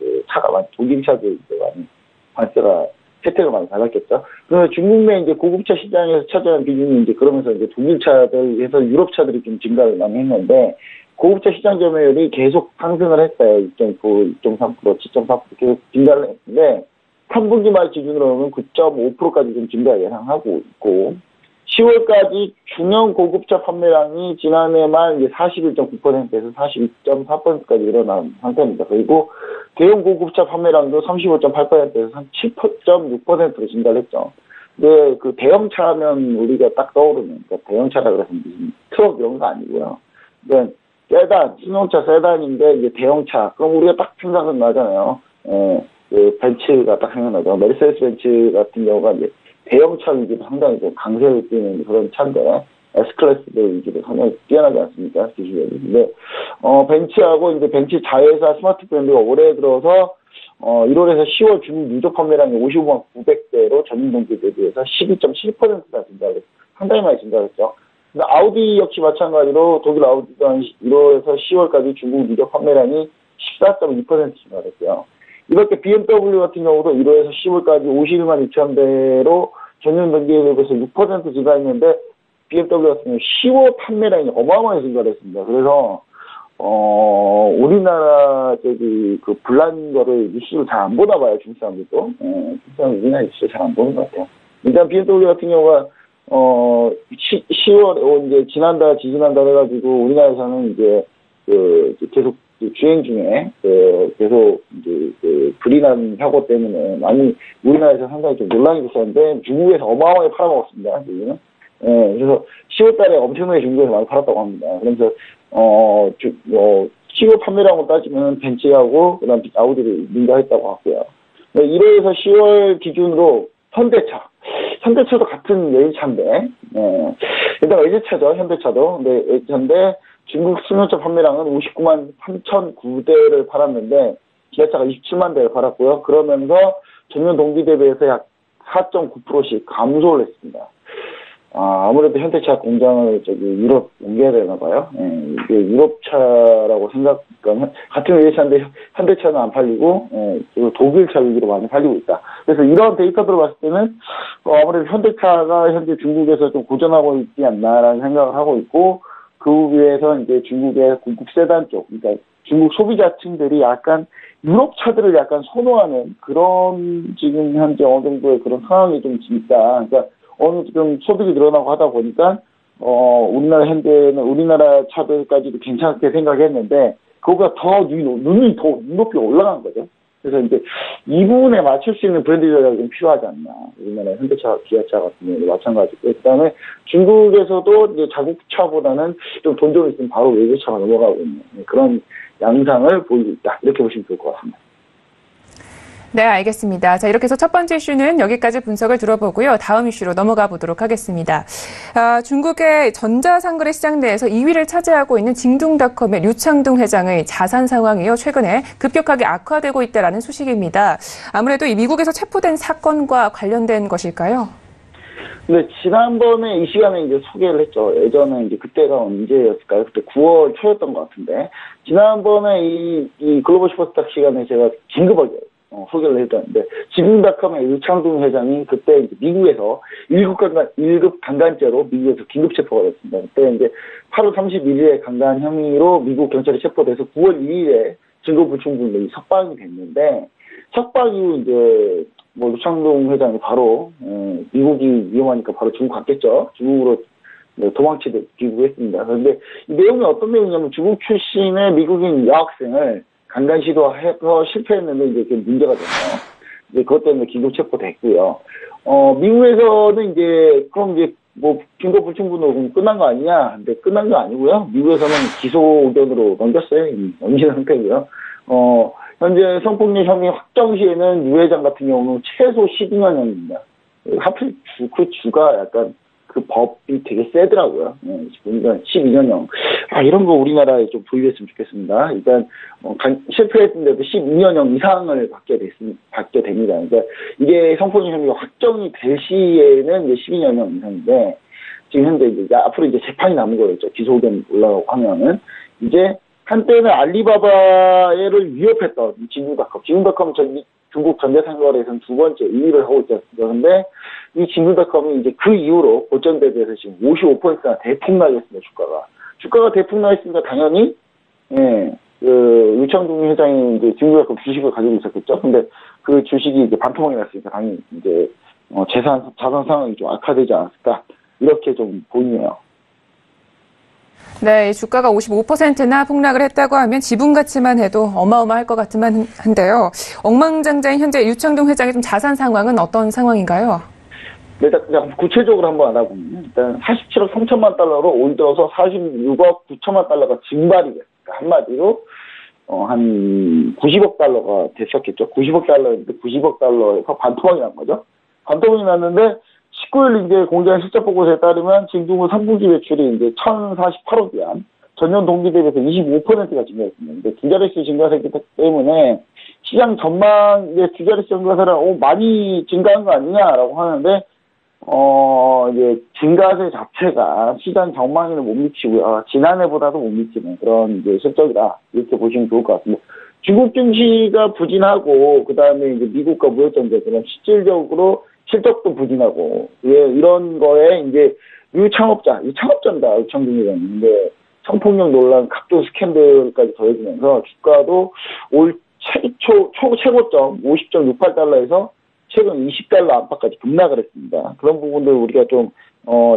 독일 차들 이제 많이 관세가 혜택을 많이 받았겠죠. 그래서 중국 내 이제 고급차 시장에서 차지하는 비중이 이제 그러면서 이제 독일 차들에서 유럽 차들이 좀 증가를 많이 했는데, 고급차 시장 점유율이 계속 상승을 했어요. 2.9, 2.3%, 7.4% 계속 증가를 했는데, 3분기 말 기준으로는 9.5%까지 좀 증가 예상하고 있고, 10월까지 중형 고급차 판매량이 지난해 말 이제 41.9%에서 42.4%까지 일어난 상태입니다. 그리고 대형 고급차 판매량도 35.8%에서 7.6%로 증가를 했죠. 근데 그 대형차면 우리가 딱 떠오르는, 그러니까 대형차라 그래서 무슨 트럭 이런 거 아니고요. 그러니까 세단, 승용차 세단인데 이제 대형차. 그럼 우리가 딱 생각나잖아요. 그 벤츠가 딱 생각나죠. 메르세데스 벤츠 같은 경우가 이제 대형차 위주로 상당히 좀 강세를 띠는 그런 차인데, S클래스들 위주로 상당히 뛰어나지 않습니까? 기술력이. 근데, 벤츠하고 이제 벤츠 자회사 스마트 브랜드가 올해 들어서 1월에서 10월 중국 누적 판매량이 55만 900대로 전년 동기 대비해서 12.7%가 증가했어요. 상당히 많이 증가했죠. 근데 아우디 역시 마찬가지로 독일 아우디가 1월에서 10월까지 중국 누적 판매량이 14.2% 증가했어요. 이렇게 BMW 같은 경우도 1월에서 10월까지 51만 6천 대로 전년 동기에 비해서 6% 증가했는데 BMW 같은 경우 10월 판매량이 어마어마하게 증가했습니다. 그래서 우리나라 그 불난 거를 뉴스를 잘 안 보나 봐요, 중국 사람들도. 중국 사람들 우리나라 뉴스를 잘 안 보는 것 같아요. 일단 BMW 같은 경우가 10월 이제 지지난달 해가지고 우리나라에서는 이제 계속 주행 중에 계속 이제 불이 난 사고 때문에 많이 우리나라에서 상당히 좀 논란이 됐었는데 중국에서 어마어마하게 팔아먹었습니다. 여기는. 그래서 10월달에 엄청나게 중국에서 많이 팔았다고 합니다. 그래서 10월 판매량으로 따지면 벤츠하고 그다음 아우디를 능가했다고 하고요. 1월에서 10월 기준으로 현대차도 같은 외제차인데, 일단 외제차죠, 현대차도. 근데 외제차인데, 중국 승용차 판매량은 59만 3,009대를 팔았는데, 기아차가 27만 대를 팔았고요. 그러면서 전년 동기 대비해서 약 4.9%씩 감소를 했습니다. 아무래도 현대차 공장을 유럽 옮겨야 되나 봐요. 이게 유럽차라고 생각하면, 같은 외제차인데 현대차는 안 팔리고, 그리고 독일차 위주로 많이 팔리고 있다. 그래서 이런 데이터들을 봤을 때는, 아무래도 현대차가 현재 중국에서 좀 고전하고 있지 않나라는 생각을 하고 있고, 그 위에서 이제 중국의 고급 세단 쪽, 그러니까 중국 소비자층들이 약간 유럽 차들을 약간 선호하는 그런 지금 현재 어느 정도의 그런 상황이 좀 있다. 그러니까 어느 좀 소득이 늘어나고 하다 보니까 우리나라 차들까지도 괜찮게 생각했는데 그거가 더 눈이 더 눈높이가 올라간 거죠. 그래서 이제 이 부분에 맞출 수 있는 브랜드 전략이 좀 필요하지 않나. 우리나라 현대차, 기아차 같은 경우도 마찬가지고. 그다음에 중국에서도 이제 자국차보다는 좀 돈 좀 있으면 바로 외제차가 넘어가고 있는 그런 양상을 보이고 있다. 이렇게 보시면 좋을 것 같습니다. 네, 알겠습니다. 자, 이렇게 해서 첫 번째 이슈는 여기까지 분석을 들어보고요. 다음 이슈로 넘어가 보도록 하겠습니다. 중국의 전자상거래 시장 내에서 2위를 차지하고 있는 징둥닷컴의 류창둥 회장의 자산 상황이요. 최근에 급격하게 악화되고 있다는 소식입니다. 아무래도 이 미국에서 체포된 사건과 관련된 것일까요? 근데 지난번에 이 시간에 이제 소개를 했죠. 예전에 이제 그때가 언제였을까요? 그때 9월 초였던 것 같은데 지난번에 이 글로벌 슈퍼스탁 시간에 제가 긴급하게 소개를 했었는데 징둥닷컴의 류창둥 회장이 그때 이제 미국에서 1급 강간죄로 미국에서 긴급 체포가 됐습니다. 그때 이제 8월 31일에 강간 혐의로 미국 경찰에 체포돼서 9월 2일에 증거불충분으로 석방이 됐는데 석방 이후 이제 류창둥 회장이 바로 미국이 위험하니까 바로 중국 갔겠죠. 중국으로 도망치듯 귀국했습니다. 그런데 이 내용이 어떤 내용이냐면 중국 출신의 미국인 여학생을 강간 시도해서 실패했는데 이제 그게 문제가 됐어요. 이제 그것 때문에 긴급 체포됐고요. 미국에서는 이제 그럼 이제 증거 불충분으로 끝난 거 아니냐? 근데 끝난 거 아니고요. 미국에서는 기소 의견으로 넘겼어요. 넘긴 상태고요. 현재 성폭력 혐의 확정 시에는 유 회장 같은 경우는 최소 12년형입니다. 하필 그 주가 약간 그 법이 되게 세더라고요. 보니까 12년형. 이런 거 우리나라에 좀 도입했으면 좋겠습니다. 일단, 실패했는데도 12년형 이상을 받게 됩니다. 그러니까 이게 성폭력 혐의가 확정이 될 시에는 이제 12년형 이상인데, 지금 현재 이제 앞으로 이제 재판이 남은 거였죠. 기소 의견 올라가고 하면은. 이제 한때는 알리바바를 위협했던 징둥닷컴은 중국 전자상거래에서는 두 번째 2위를 하고 있지 않습니까? 그런데 이 징둥닷컴이 이제 그 이후로 고점 대비해서 지금 55%나 대폭락했습니다, 주가가 대폭락했으니까 당연히, 류창둥 회장이 이제 징둥닷컴 주식을 가지고 있었겠죠? 근데 그 주식이 이제 반토막이 났으니까 당연히 이제, 자산 상황이 좀 악화되지 않았을까? 이렇게 좀 보이네요. 네, 주가가 55%나 폭락을 했다고 하면 지분 가치만 해도 어마어마할 것 같기만 한데요. 엉망장자인 현재 류창둥 회장의 좀 자산 상황은 어떤 상황인가요? 일단 구체적으로 한번 알아보면 일단 47억 3천만 달러로 올 들어서 46억 9천만 달러가 증발이 됐어요. 한마디로 한 90억 달러가 됐었겠죠. 90억 달러인데 90억 달러에서 반토막이 난 거죠. 반토막이 났는데 19일 이제 공개한 실적 보고서에 따르면 진중국 3분기 매출이 이제 1,048억 위안, 전년 동기 대비해서 25%가 증가했습니다. 근데 두 자릿수 증가했기 때문에 시장 전망 이제 두 자릿수 증가세는 많이 증가한 거 아니냐라고 하는데 이제 증가세 자체가 시장 전망에는 못 미치고요. 지난해보다도 못 미치는 그런 이제 실적이다. 이렇게 보시면 좋을 것 같습니다. 중국 증시가 부진하고, 그 다음에 이제 미국과 무역전쟁, 그럼 실질적으로 실적도 부진하고, 이런 거에 이제 창업자입니다. 유청증이라는. 근데 성폭력 논란, 각종 스캔들까지 더해지면서 주가도 올 최고점 50.68달러에서 최근 20달러 안팎까지 급락을 했습니다. 그런 부분들 우리가 좀,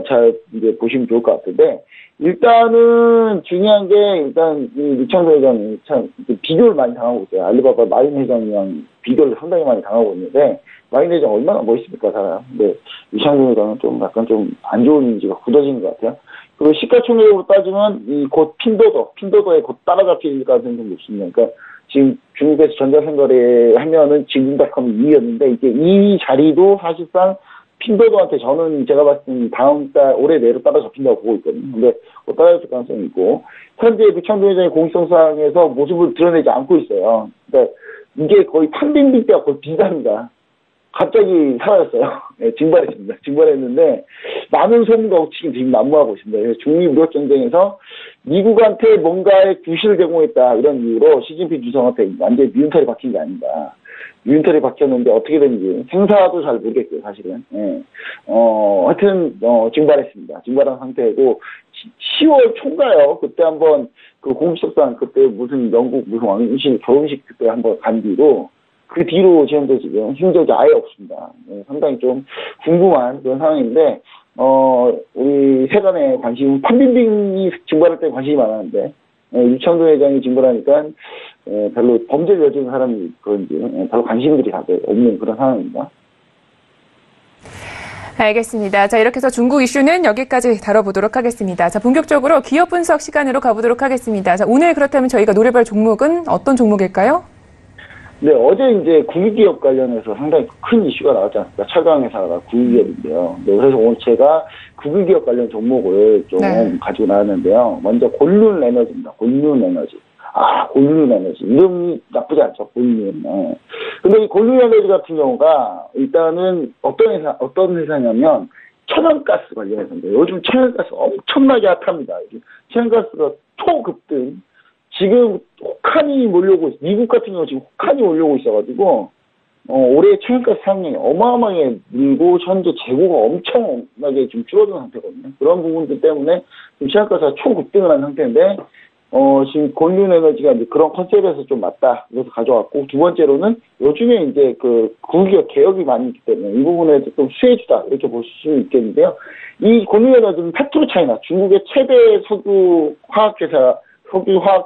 잘 이제 보시면 좋을 것 같은데, 일단은 중요한 게, 일단 이 유창수 회장이 참 비교를 많이 당하고 있어요. 알리바바 마린 회장이랑 비교를 상당히 많이 당하고 있는데, 마린 회장 얼마나 멋있습니까, 사람. 근데 유창수 회장은 좀 약간 좀 안 좋은 이미지가 굳어지는 것 같아요. 그리고 시가총액으로 따지면 이 곧 핀도도에 곧 따라잡힐 가능성이 좀 높습니다. 그러니까 지금 중국에서 전자생거래 하면은 지금닷컴이 2위였는데 이제 이 자리도 사실상 핀도도한테 저는 제가 봤을 때는 다음 달 올해 내로 따라잡힌다고 보고 있거든요. 근데 뭐 따라잡힐 가능성이 있고 현재 유창수 회장의 공식성상에서 모습을 드러내지 않고 있어요. 그러니까 이게 거의 판빙빙 때와 거의 비슷합니다. 갑자기 사라졌어요. 네, 증발했습니다. 증발했는데 많은 소문과 억측이 지금 난무하고 있습니다. 그래서 중미 무역 전쟁에서 미국한테 뭔가의 구실을 제공했다 이런 이유로 시진핑 주석한테 완전히 미운털이 박힌 게 아닌가. 미운털이 박혔는데 어떻게 된지 생사도 잘 모르겠고요, 사실은. 예. 하여튼 증발했습니다. 증발한 상태고 10월 초인가요? 그때 한번 그 공식석상 그때 무슨 영국 무슨 왕실 결혼식 그때 한번 간 뒤로 그 뒤로 지금도 지금 힘적이 아예 없습니다. 네, 상당히 좀 궁금한 그런 상황인데, 우리 세간에 관심, 판빙빙이 증발할 때 관심이 많았는데, 유창도 회장이 증발하니까, 별로 범죄를 저지른 사람이 그런지, 별로 관심들이 다들 없는 그런 상황입니다. 알겠습니다. 자, 이렇게 해서 중국 이슈는 여기까지 다뤄보도록 하겠습니다. 자, 본격적으로 기업 분석 시간으로 가보도록 하겠습니다. 자, 오늘 그렇다면 저희가 노려볼 종목은 어떤 종목일까요? 네, 어제 이제 국유기업 관련해서 상당히 큰 이슈가 나왔지 않습니까? 철강회사가 국유기업인데요. 네, 그래서 오늘 제가 국유기업 관련 종목을 좀 가지고 나왔는데요. 먼저 곤륜 에너지입니다. 곤륜 에너지. 곤륜 에너지. 이름이 나쁘지 않죠, 곤륜. 네. 근데 이 곤륜 에너지 같은 경우가 일단은 어떤 회사냐면 천연가스 관련해서인데 요즘 천연가스 엄청나게 핫합니다. 천연가스가 초급등. 지금 혹한이 몰려오고 있어. 미국 같은 경우 지금 혹한이 몰려오고 있어가지고 올해 천연가스 상량이 어마어마하게 늘고 현재 재고가 엄청나게 지금 줄어든 상태거든요. 그런 부분들 때문에 지금 천연가스가 초급등을 한 상태인데 지금 곤륜 에너지가 이제 그런 컨셉에서 좀 맞다. 그래서 가져왔고 두 번째로는 요즘에 이제 그 국유기업 개혁이 많이 있기 때문에 이 부분에 좀 수혜주다 이렇게 볼 수 있겠는데요. 이 곤륜 에너지는 페트로차이나 중국의 최대 석유화학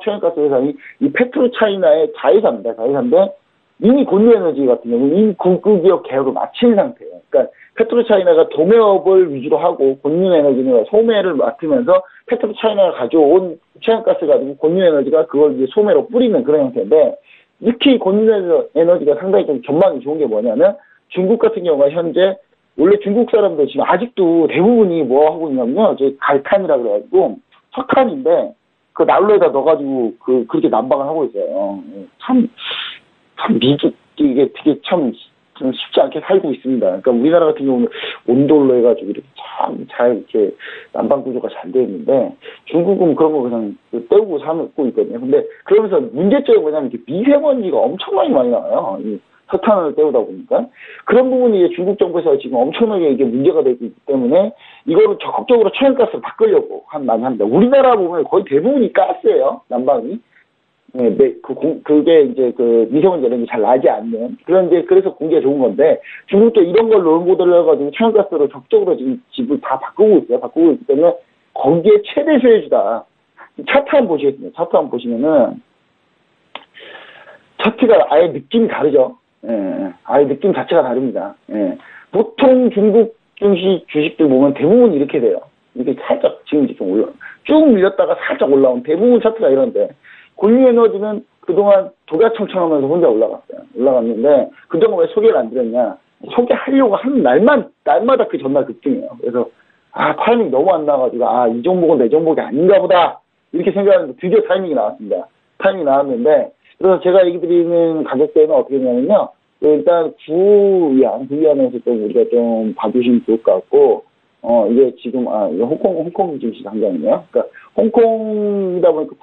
천연가스 회사인 이 페트로차이나의 자회사입니다. 자회사인데 이미 곤륜에너지 같은 경우는 이미 국유기업 개혁을 마친 상태예요. 그러니까 페트로차이나가 도매업을 위주로 하고 곤륜에너지는 소매를 맡으면서 페트로차이나가 가져온 천연가스 가지고 곤륜에너지가 그걸 이제 소매로 뿌리는 그런 형태인데 특히 곤륜에너지가 상당히 좀 전망이 좋은 게 뭐냐면 중국 같은 경우가 현재 원래 중국 사람들 지금 아직도 대부분이 뭐 하고 있냐면요. 갈탄이라 그래가지고 석탄인데 그 난로에다 넣어가지고 그렇게 난방을 하고 있어요. 참 미국 이게 되게 좀 쉽지 않게 살고 있습니다. 그러니까 우리나라 같은 경우는 온돌로 해가지고 이렇게 참 잘 이렇게 난방 구조가 잘 되어 있는데 중국은 그런 거 그냥 때우고 사고 있거든요. 근데 그러면서 문제점이 뭐냐면 이렇게 미세먼지가 엄청나게 많이 나와요. 이 석탄을 때우다 보니까 그런 부분이 이제 중국 정부에서 지금 엄청나게 이게 문제가 되고 있기 때문에 이거를 적극적으로 천연가스를 바꾸려고 많이 합니다. 우리나라 보면 거의 대부분이 가스예요, 난방이. 네, 그게 이제 그 미세먼지 이런 게 잘 나지 않는 그래서 공기가 좋은 건데 중국도 이런 걸 롤모델을 해가지고 천연가스로 적극적으로 지금 집을 다 바꾸고 있어요. 바꾸고 있기 때문에 거기에 최대 수혜주다. 차트 한번 보시겠습니다. 차트 한번 보시면은 차트가 아예 느낌이 다르죠. 예, 아예 느낌 자체가 다릅니다. 예. 보통 중국 증시 주식들 보면 대부분 이렇게 돼요. 이게 살짝 지금 좀 쭉 밀렸다가 살짝 올라온 대부분 차트가 이런데 권유에너지는 그동안 도가청청하면서 혼자 올라갔는데 그동안 왜 소개를 안 드렸냐? 소개하려고 하는 날마다 그 전날 급등해요. 그래서 타이밍 너무 안 나가지고 이 종목은 내 종목이 아닌가 보다 이렇게 생각하는데 드디어 타이밍이 나왔습니다. 타이밍이 나왔는데 그래서 제가 얘기 드리는 가격대는 어떻게 되냐면요. 일단 구위안에서 좀 우리가 좀 봐주시면 좋을 것 같고 이게 지금 이게 홍콩 증시 당장이네요. 그러니까 홍콩이다 보니까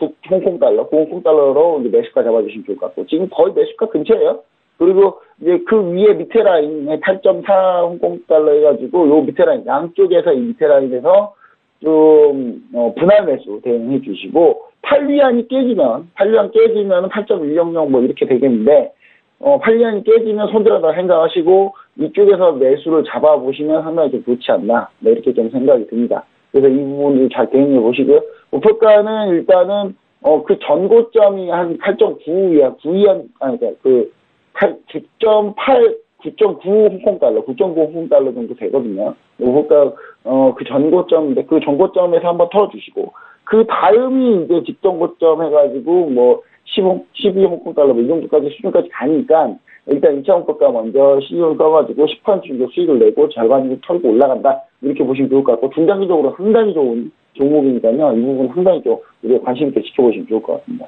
홍콩 달러로 이제 매수가 잡아주시면 좋을 것 같고 지금 거의 매수가 근처예요. 그리고 이제 그 위에 밑에 라인에 8.4 홍콩 달러 해가지고 요 밑에 라인 양쪽에서 이 밑에 라인에서 좀 분할 매수 대응해 주시고 8위안이 깨지면 8.100 뭐 이렇게 되겠는데 8위안이 깨지면 손들어다 생각하시고 이쪽에서 매수를 잡아보시면 상당히 좀 좋지 않나 이렇게 좀 생각이 듭니다. 그래서 이 부분을 잘 대응해 보시고요. 목표가는 일단은 그 전고점이 한 8.9위안 9.9 홍콩달러, 9.9 홍콩달러 정도 되거든요. 목표가 그 전고점인데 그 전고점에서 한번 털어주시고 그 다음이 이제 직전고점 해가지고 뭐 12 홍콩달러 이 정도까지 수준까지 가니까 일단 2차 목표가 먼저 시즌을 써가지고 10% 정도 수익을 내고 절반 정도 털고 올라간다 이렇게 보시면 좋을 것 같고 중장기적으로 상당히 좋은 종목이니까요. 이 부분 상당히 좀 우리가 관심 있게 지켜보시면 좋을 것 같습니다.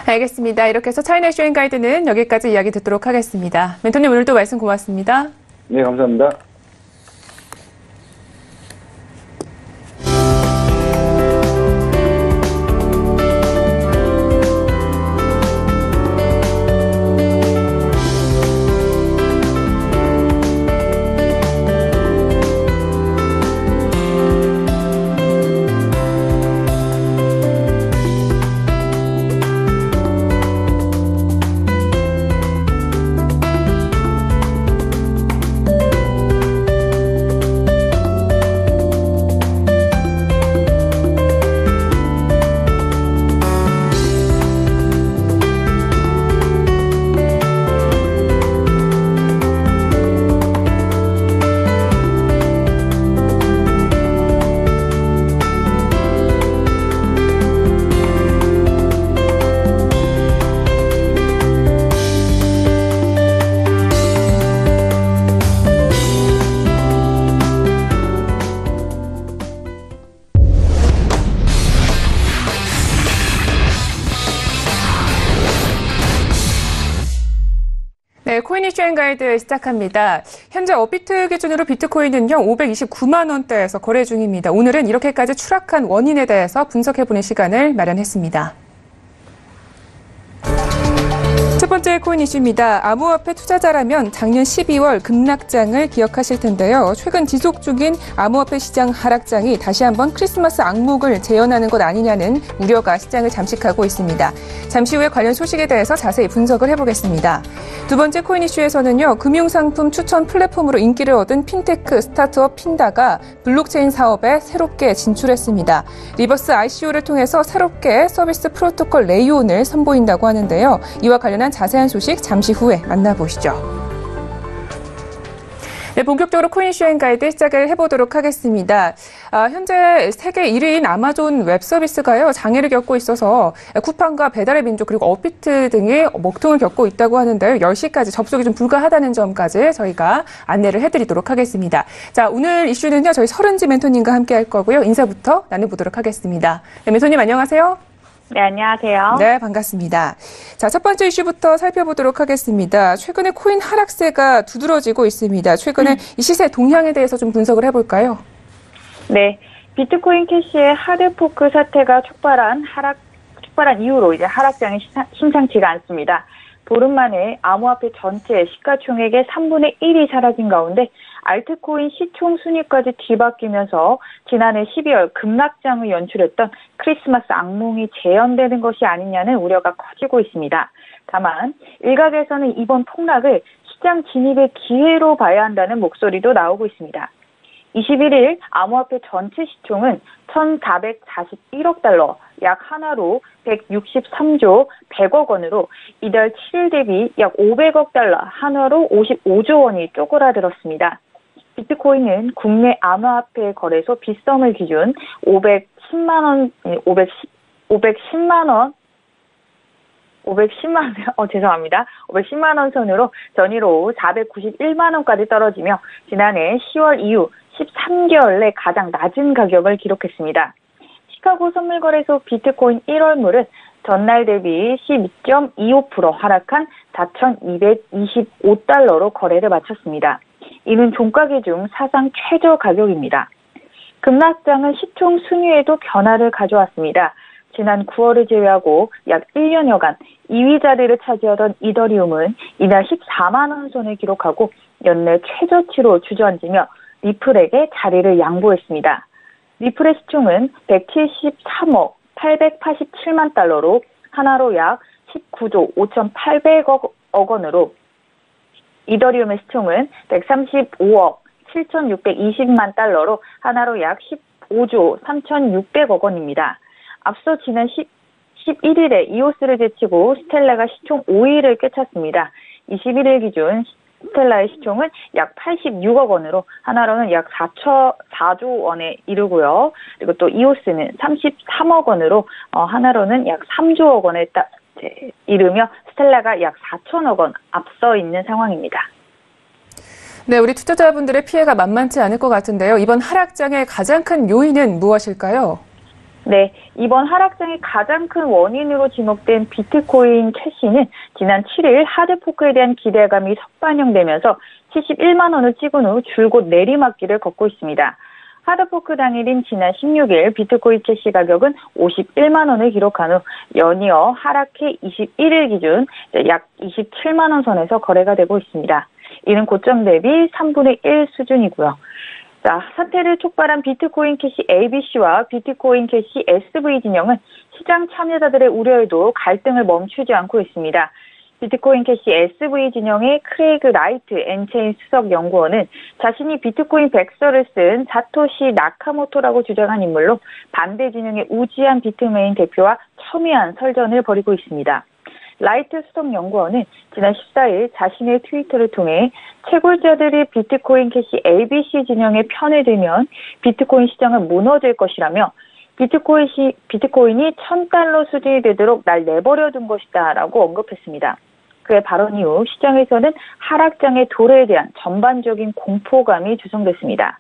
알겠습니다. 이렇게 해서 차이나 쇼잉 가이드는 여기까지 이야기 듣도록 하겠습니다. 멘토님 오늘도 말씀 고맙습니다. 네, 감사합니다. 네, 코인 이슈 앤 가이드 시작합니다. 현재 업비트 기준으로 비트코인은요, 529만 원대에서 거래 중입니다. 오늘은 이렇게까지 추락한 원인에 대해서 분석해보는 시간을 마련했습니다. 첫 번째 코인 이슈입니다. 암호화폐 투자자라면 작년 12월 급락장을 기억하실 텐데요. 최근 지속 중인 암호화폐 시장 하락장이 다시 한번 크리스마스 악몽을 재현하는 것 아니냐는 우려가 시장을 잠식하고 있습니다. 잠시 후에 관련 소식에 대해서 자세히 분석을 해보겠습니다. 두 번째 코인 이슈에서는요. 금융상품 추천 플랫폼으로 인기를 얻은 핀테크 스타트업 핀다가 블록체인 사업에 새롭게 진출했습니다. 리버스 ICO를 통해서 새롭게 서비스 프로토콜 레이온을 선보인다고 하는데요. 이와 관련한 자세한 소식 잠시 후에 만나보시죠. 네, 본격적으로 코인 이슈 앤 가이드 시작을 해보도록 하겠습니다. 현재 세계 1위인 아마존 웹 서비스가요, 장애를 겪고 있어서 쿠팡과 배달의 민족 그리고 업비트 등이 먹통을 겪고 있다고 하는데요. 10시까지 접속이 좀 불가하다는 점까지 저희가 안내를 해드리도록 하겠습니다. 자, 오늘 이슈는요, 저희 서른지 멘토님과 함께 할 거고요. 인사부터 나눠보도록 하겠습니다. 네, 멘토님 안녕하세요. 네, 안녕하세요. 네, 반갑습니다. 자, 첫 번째 이슈부터 살펴보도록 하겠습니다. 최근에 코인 하락세가 두드러지고 있습니다. 최근에 이 시세 동향에 대해서 좀 분석을 해볼까요? 네, 비트코인 캐시의 하드포크 사태가 촉발한 이후로 이제 하락장이 심상치가 않습니다. 보름 만에 암호화폐 전체 시가총액의 3분의 1이 사라진 가운데 알트코인 시총 순위까지 뒤바뀌면서 지난해 12월 급락장을 연출했던 크리스마스 악몽이 재현되는 것이 아니냐는 우려가 커지고 있습니다. 다만 일각에서는 이번 폭락을 시장 진입의 기회로 봐야 한다는 목소리도 나오고 있습니다. 21일 암호화폐 전체 시총은 1,441억 달러, 약 하나로 163조 100억 원으로 이달 7일 대비 약 500억 달러, 한화로 55조 원이 쪼그라들었습니다. 비트코인은 국내 암호화폐 거래소 빗썸을 기준 510만 원 선으로 전일 오후 491만 원까지 떨어지며 지난해 10월 이후 13개월 내 가장 낮은 가격을 기록했습니다. 시카고 선물거래소 비트코인 1월물은 전날 대비 12.25% 하락한 4,225달러로 거래를 마쳤습니다. 이는 종가계 중 사상 최저 가격입니다. 급락장은 시총 순위에도 변화를 가져왔습니다. 지난 9월을 제외하고 약 1년여간 2위 자리를 차지하던 이더리움은 이날 14만 원 선을 기록하고 연내 최저치로 주저앉으며 리플에게 자리를 양보했습니다. 리플의 시총은 173억 887만 달러로 하나로 약 19조 5,800억 원으로 이더리움의 시총은 135억 7,620만 달러로 하나로 약 15조 3,600억 원입니다. 앞서 지난 11일에 이오스를 제치고 스텔라가 시총 5위를 꿰찼습니다. 21일 기준 스텔라의 시총은 약 86억 원으로 하나로는 약 4조 원에 이르고요. 그리고 또 이오스는 33억 원으로 하나로는 약 3조억 원에 이르며 스텔라가 약 4천억 원 앞서 있는 상황입니다. 네, 우리 투자자분들의 피해가 만만치 않을 것 같은데요. 이번 하락장의 가장 큰 요인은 무엇일까요? 네, 이번 하락장의 가장 큰 원인으로 지목된 비트코인 캐시는 지난 7일 하드포크에 대한 기대감이 석반영되면서 71만 원을 찍은 후 줄곧 내리막길을 걷고 있습니다. 하드포크 당일인 지난 16일 비트코인 캐시 가격은 51만 원을 기록한 후 연이어 하락해 21일 기준 약 27만 원 선에서 거래가 되고 있습니다. 이는 고점 대비 3분의 1 수준이고요. 자, 사태를 촉발한 비트코인 캐시 ABC와 비트코인 캐시 SV 진영은 시장 참여자들의 우려에도 갈등을 멈추지 않고 있습니다. 비트코인 캐시 SV 진영의 크레이그 라이트 엔체인 수석 연구원은 자신이 비트코인 백서를 쓴 사토시 나카모토라고 주장한 인물로 반대 진영의 우지한 비트메인 대표와 첨예한 설전을 벌이고 있습니다. 라이트 수석 연구원은 지난 14일 자신의 트위터를 통해 채굴자들이 비트코인 캐시 ABC 진영에 편에 들면 비트코인 시장은 무너질 것이라며 비트코인이 $1,000 수준이 되도록 날 내버려둔 것이다 라고 언급했습니다. 그의 발언 이후 시장에서는 하락장의 도래에 대한 전반적인 공포감이 조성됐습니다.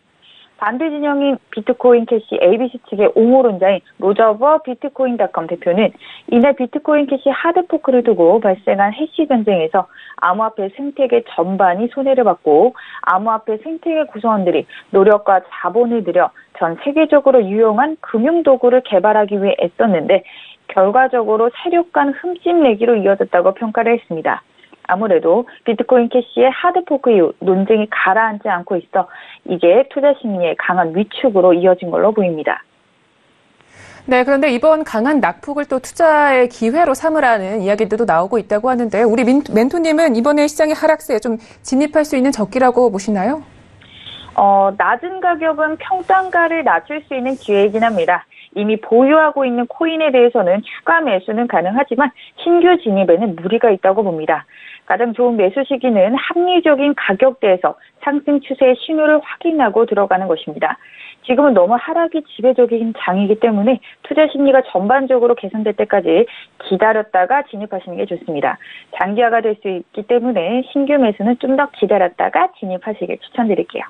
반대 진영인 비트코인 캐시 ABC 측의 옹호론자인 로저버 비트코인닷컴 대표는 이날 비트코인 캐시 하드포크를 두고 발생한 해시 전쟁에서 암호화폐 생태계 전반이 손해를 봤고 암호화폐 생태계 구성원들이 노력과 자본을 들여 전 세계적으로 유용한 금융도구를 개발하기 위해 애썼는데 결과적으로 세력 간 흠집내기로 이어졌다고 평가를 했습니다. 아무래도 비트코인 캐시의 하드포크 이후 논쟁이 가라앉지 않고 있어 이게 투자 심리의 강한 위축으로 이어진 걸로 보입니다. 네, 그런데 이번 강한 낙폭을 또 투자의 기회로 삼으라는 이야기들도 나오고 있다고 하는데 우리 멘토님은 이번에 시장의 하락세에 좀 진입할 수 있는 적기라고 보시나요? 낮은 가격은 평단가를 낮출 수 있는 기회이긴 합니다. 이미 보유하고 있는 코인에 대해서는 추가 매수는 가능하지만 신규 진입에는 무리가 있다고 봅니다. 가장 좋은 매수 시기는 합리적인 가격대에서 상승 추세의 신호를 확인하고 들어가는 것입니다. 지금은 너무 하락이 지배적인 장이기 때문에 투자 심리가 전반적으로 개선될 때까지 기다렸다가 진입하시는 게 좋습니다. 장기화가 될 수 있기 때문에 신규 매수는 좀 더 기다렸다가 진입하시길 추천드릴게요.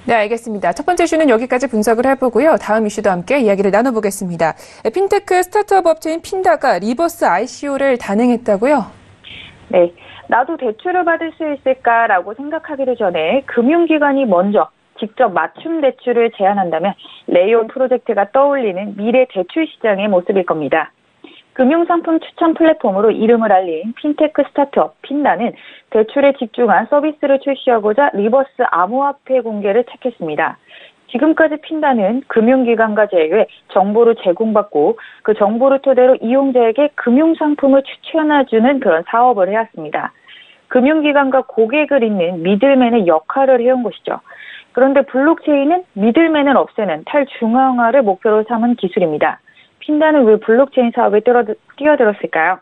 네, 알겠습니다. 첫 번째 이슈는 여기까지 분석을 해보고요. 다음 이슈도 함께 이야기를 나눠보겠습니다. 핀테크 스타트업 업체인 핀다가 리버스 ICO를 단행했다고요? 네, 나도 대출을 받을 수 있을까라고 생각하기도 전에 금융기관이 먼저 직접 맞춤 대출을 제안한다면 레이온 프로젝트가 떠올리는 미래 대출 시장의 모습일 겁니다. 금융상품 추천 플랫폼으로 이름을 알린 핀테크 스타트업 핀다는 대출에 집중한 서비스를 출시하고자 리버스 암호화폐 공개를 택했습니다. 지금까지 핀다는 금융기관과 제휴해 정보를 제공받고 그 정보를 토대로 이용자에게 금융상품을 추천해주는 그런 사업을 해왔습니다. 금융기관과 고객을 잇는 미들맨의 역할을 해온 것이죠. 그런데 블록체인은 미들맨을 없애는 탈중앙화를 목표로 삼은 기술입니다. 핀다는 왜 블록체인 사업에 뛰어들었을까요?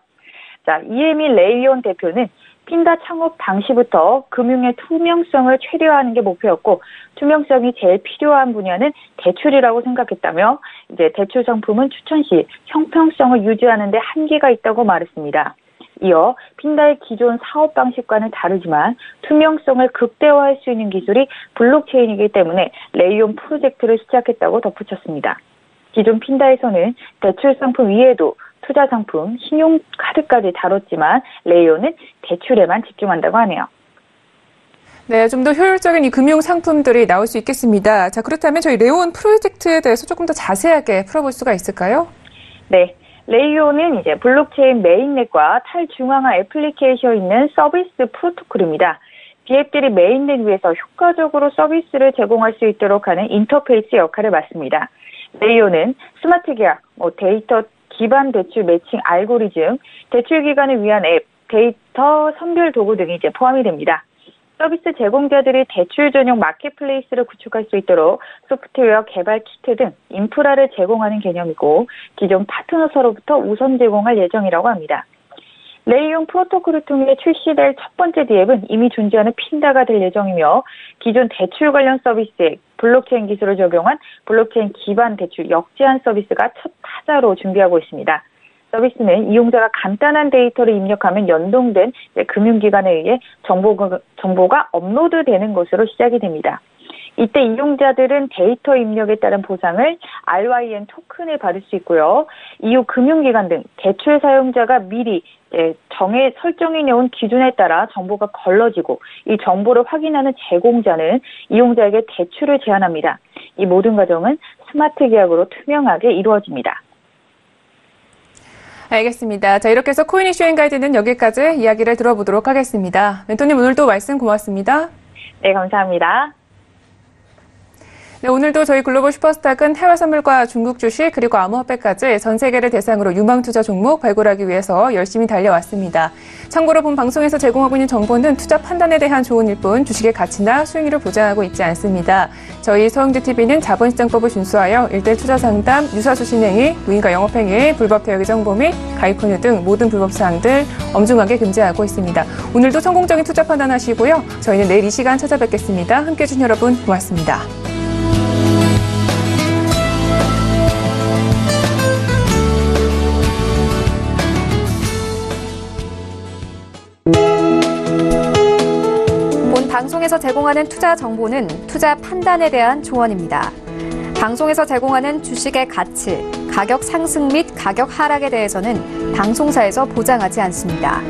자, 이에미 레이온 대표는 핀다 창업 당시부터 금융의 투명성을 최대화하는 게 목표였고 투명성이 제일 필요한 분야는 대출이라고 생각했다며 이제 대출 상품은 추천 시 형평성을 유지하는 데 한계가 있다고 말했습니다. 이어 핀다의 기존 사업 방식과는 다르지만 투명성을 극대화할 수 있는 기술이 블록체인이기 때문에 레이온 프로젝트를 시작했다고 덧붙였습니다. 기존 핀다에서는 대출 상품 위에도 투자 상품, 신용카드까지 다뤘지만 레이온은 대출에만 집중한다고 하네요. 네, 좀 더 효율적인 이 금융 상품들이 나올 수 있겠습니다. 자, 그렇다면 저희 레이온 프로젝트에 대해서 조금 더 자세하게 풀어볼 수가 있을까요? 네. 레이온은 이제 블록체인 메인넷과 탈중앙화 애플리케이션이 있는 서비스 프로토콜입니다. 기업들이 메인넷 위에서 효과적으로 서비스를 제공할 수 있도록 하는 인터페이스 역할을 맡습니다. 레이온은 스마트 계약, 데이터 기반 대출 매칭 알고리즘, 대출 기관을 위한 앱, 데이터 선별 도구 등이 이제 포함이 됩니다. 서비스 제공자들이 대출 전용 마켓플레이스를 구축할 수 있도록 소프트웨어 개발 키트 등 인프라를 제공하는 개념이고 기존 파트너서로부터 우선 제공할 예정이라고 합니다. 레이온 프로토콜을 통해 출시될 첫 번째 D앱은 이미 존재하는 핀다가 될 예정이며 기존 대출 관련 서비스에 블록체인 기술을 적용한 블록체인 기반 대출 역제한 서비스가 첫 타자로 준비하고 있습니다. 서비스는 이용자가 간단한 데이터를 입력하면 연동된 금융기관에 의해 정보가 업로드되는 것으로 시작이 됩니다. 이때 이용자들은 데이터 입력에 따른 보상을 RYN 토큰을 받을 수 있고요. 이후 금융기관 등 대출 사용자가 미리 설정해놓은 기준에 따라 정보가 걸러지고 이 정보를 확인하는 제공자는 이용자에게 대출을 제안합니다. 이 모든 과정은 스마트 계약으로 투명하게 이루어집니다. 알겠습니다. 자, 이렇게 해서 코인 이슈 앤 가이드는 여기까지 이야기를 들어보도록 하겠습니다. 멘토님 오늘도 말씀 고맙습니다. 네, 감사합니다. 네, 오늘도 저희 글로벌 슈퍼스탁은 해외 선물과 중국 주식 그리고 암호화폐까지 전 세계를 대상으로 유망 투자 종목 발굴하기 위해서 열심히 달려왔습니다. 참고로 본 방송에서 제공하고 있는 정보는 투자 판단에 대한 조언일 뿐 주식의 가치나 수익률을 보장하고 있지 않습니다. 저희 서영주TV는 자본시장법을 준수하여 일대일 투자 상담, 유사수신행위, 무인가 영업행위, 불법 대여기 정보 및 가입 권유 등 모든 불법 사항들 엄중하게 금지하고 있습니다. 오늘도 성공적인 투자 판단하시고요. 저희는 내일 이 시간 찾아뵙겠습니다. 함께해 주신 여러분 고맙습니다. 방송에서 제공하는 투자 정보는 투자 판단에 대한 조언입니다. 방송에서 제공하는 주식의 가치, 가격 상승 및 가격 하락에 대해서는 방송사에서 보장하지 않습니다.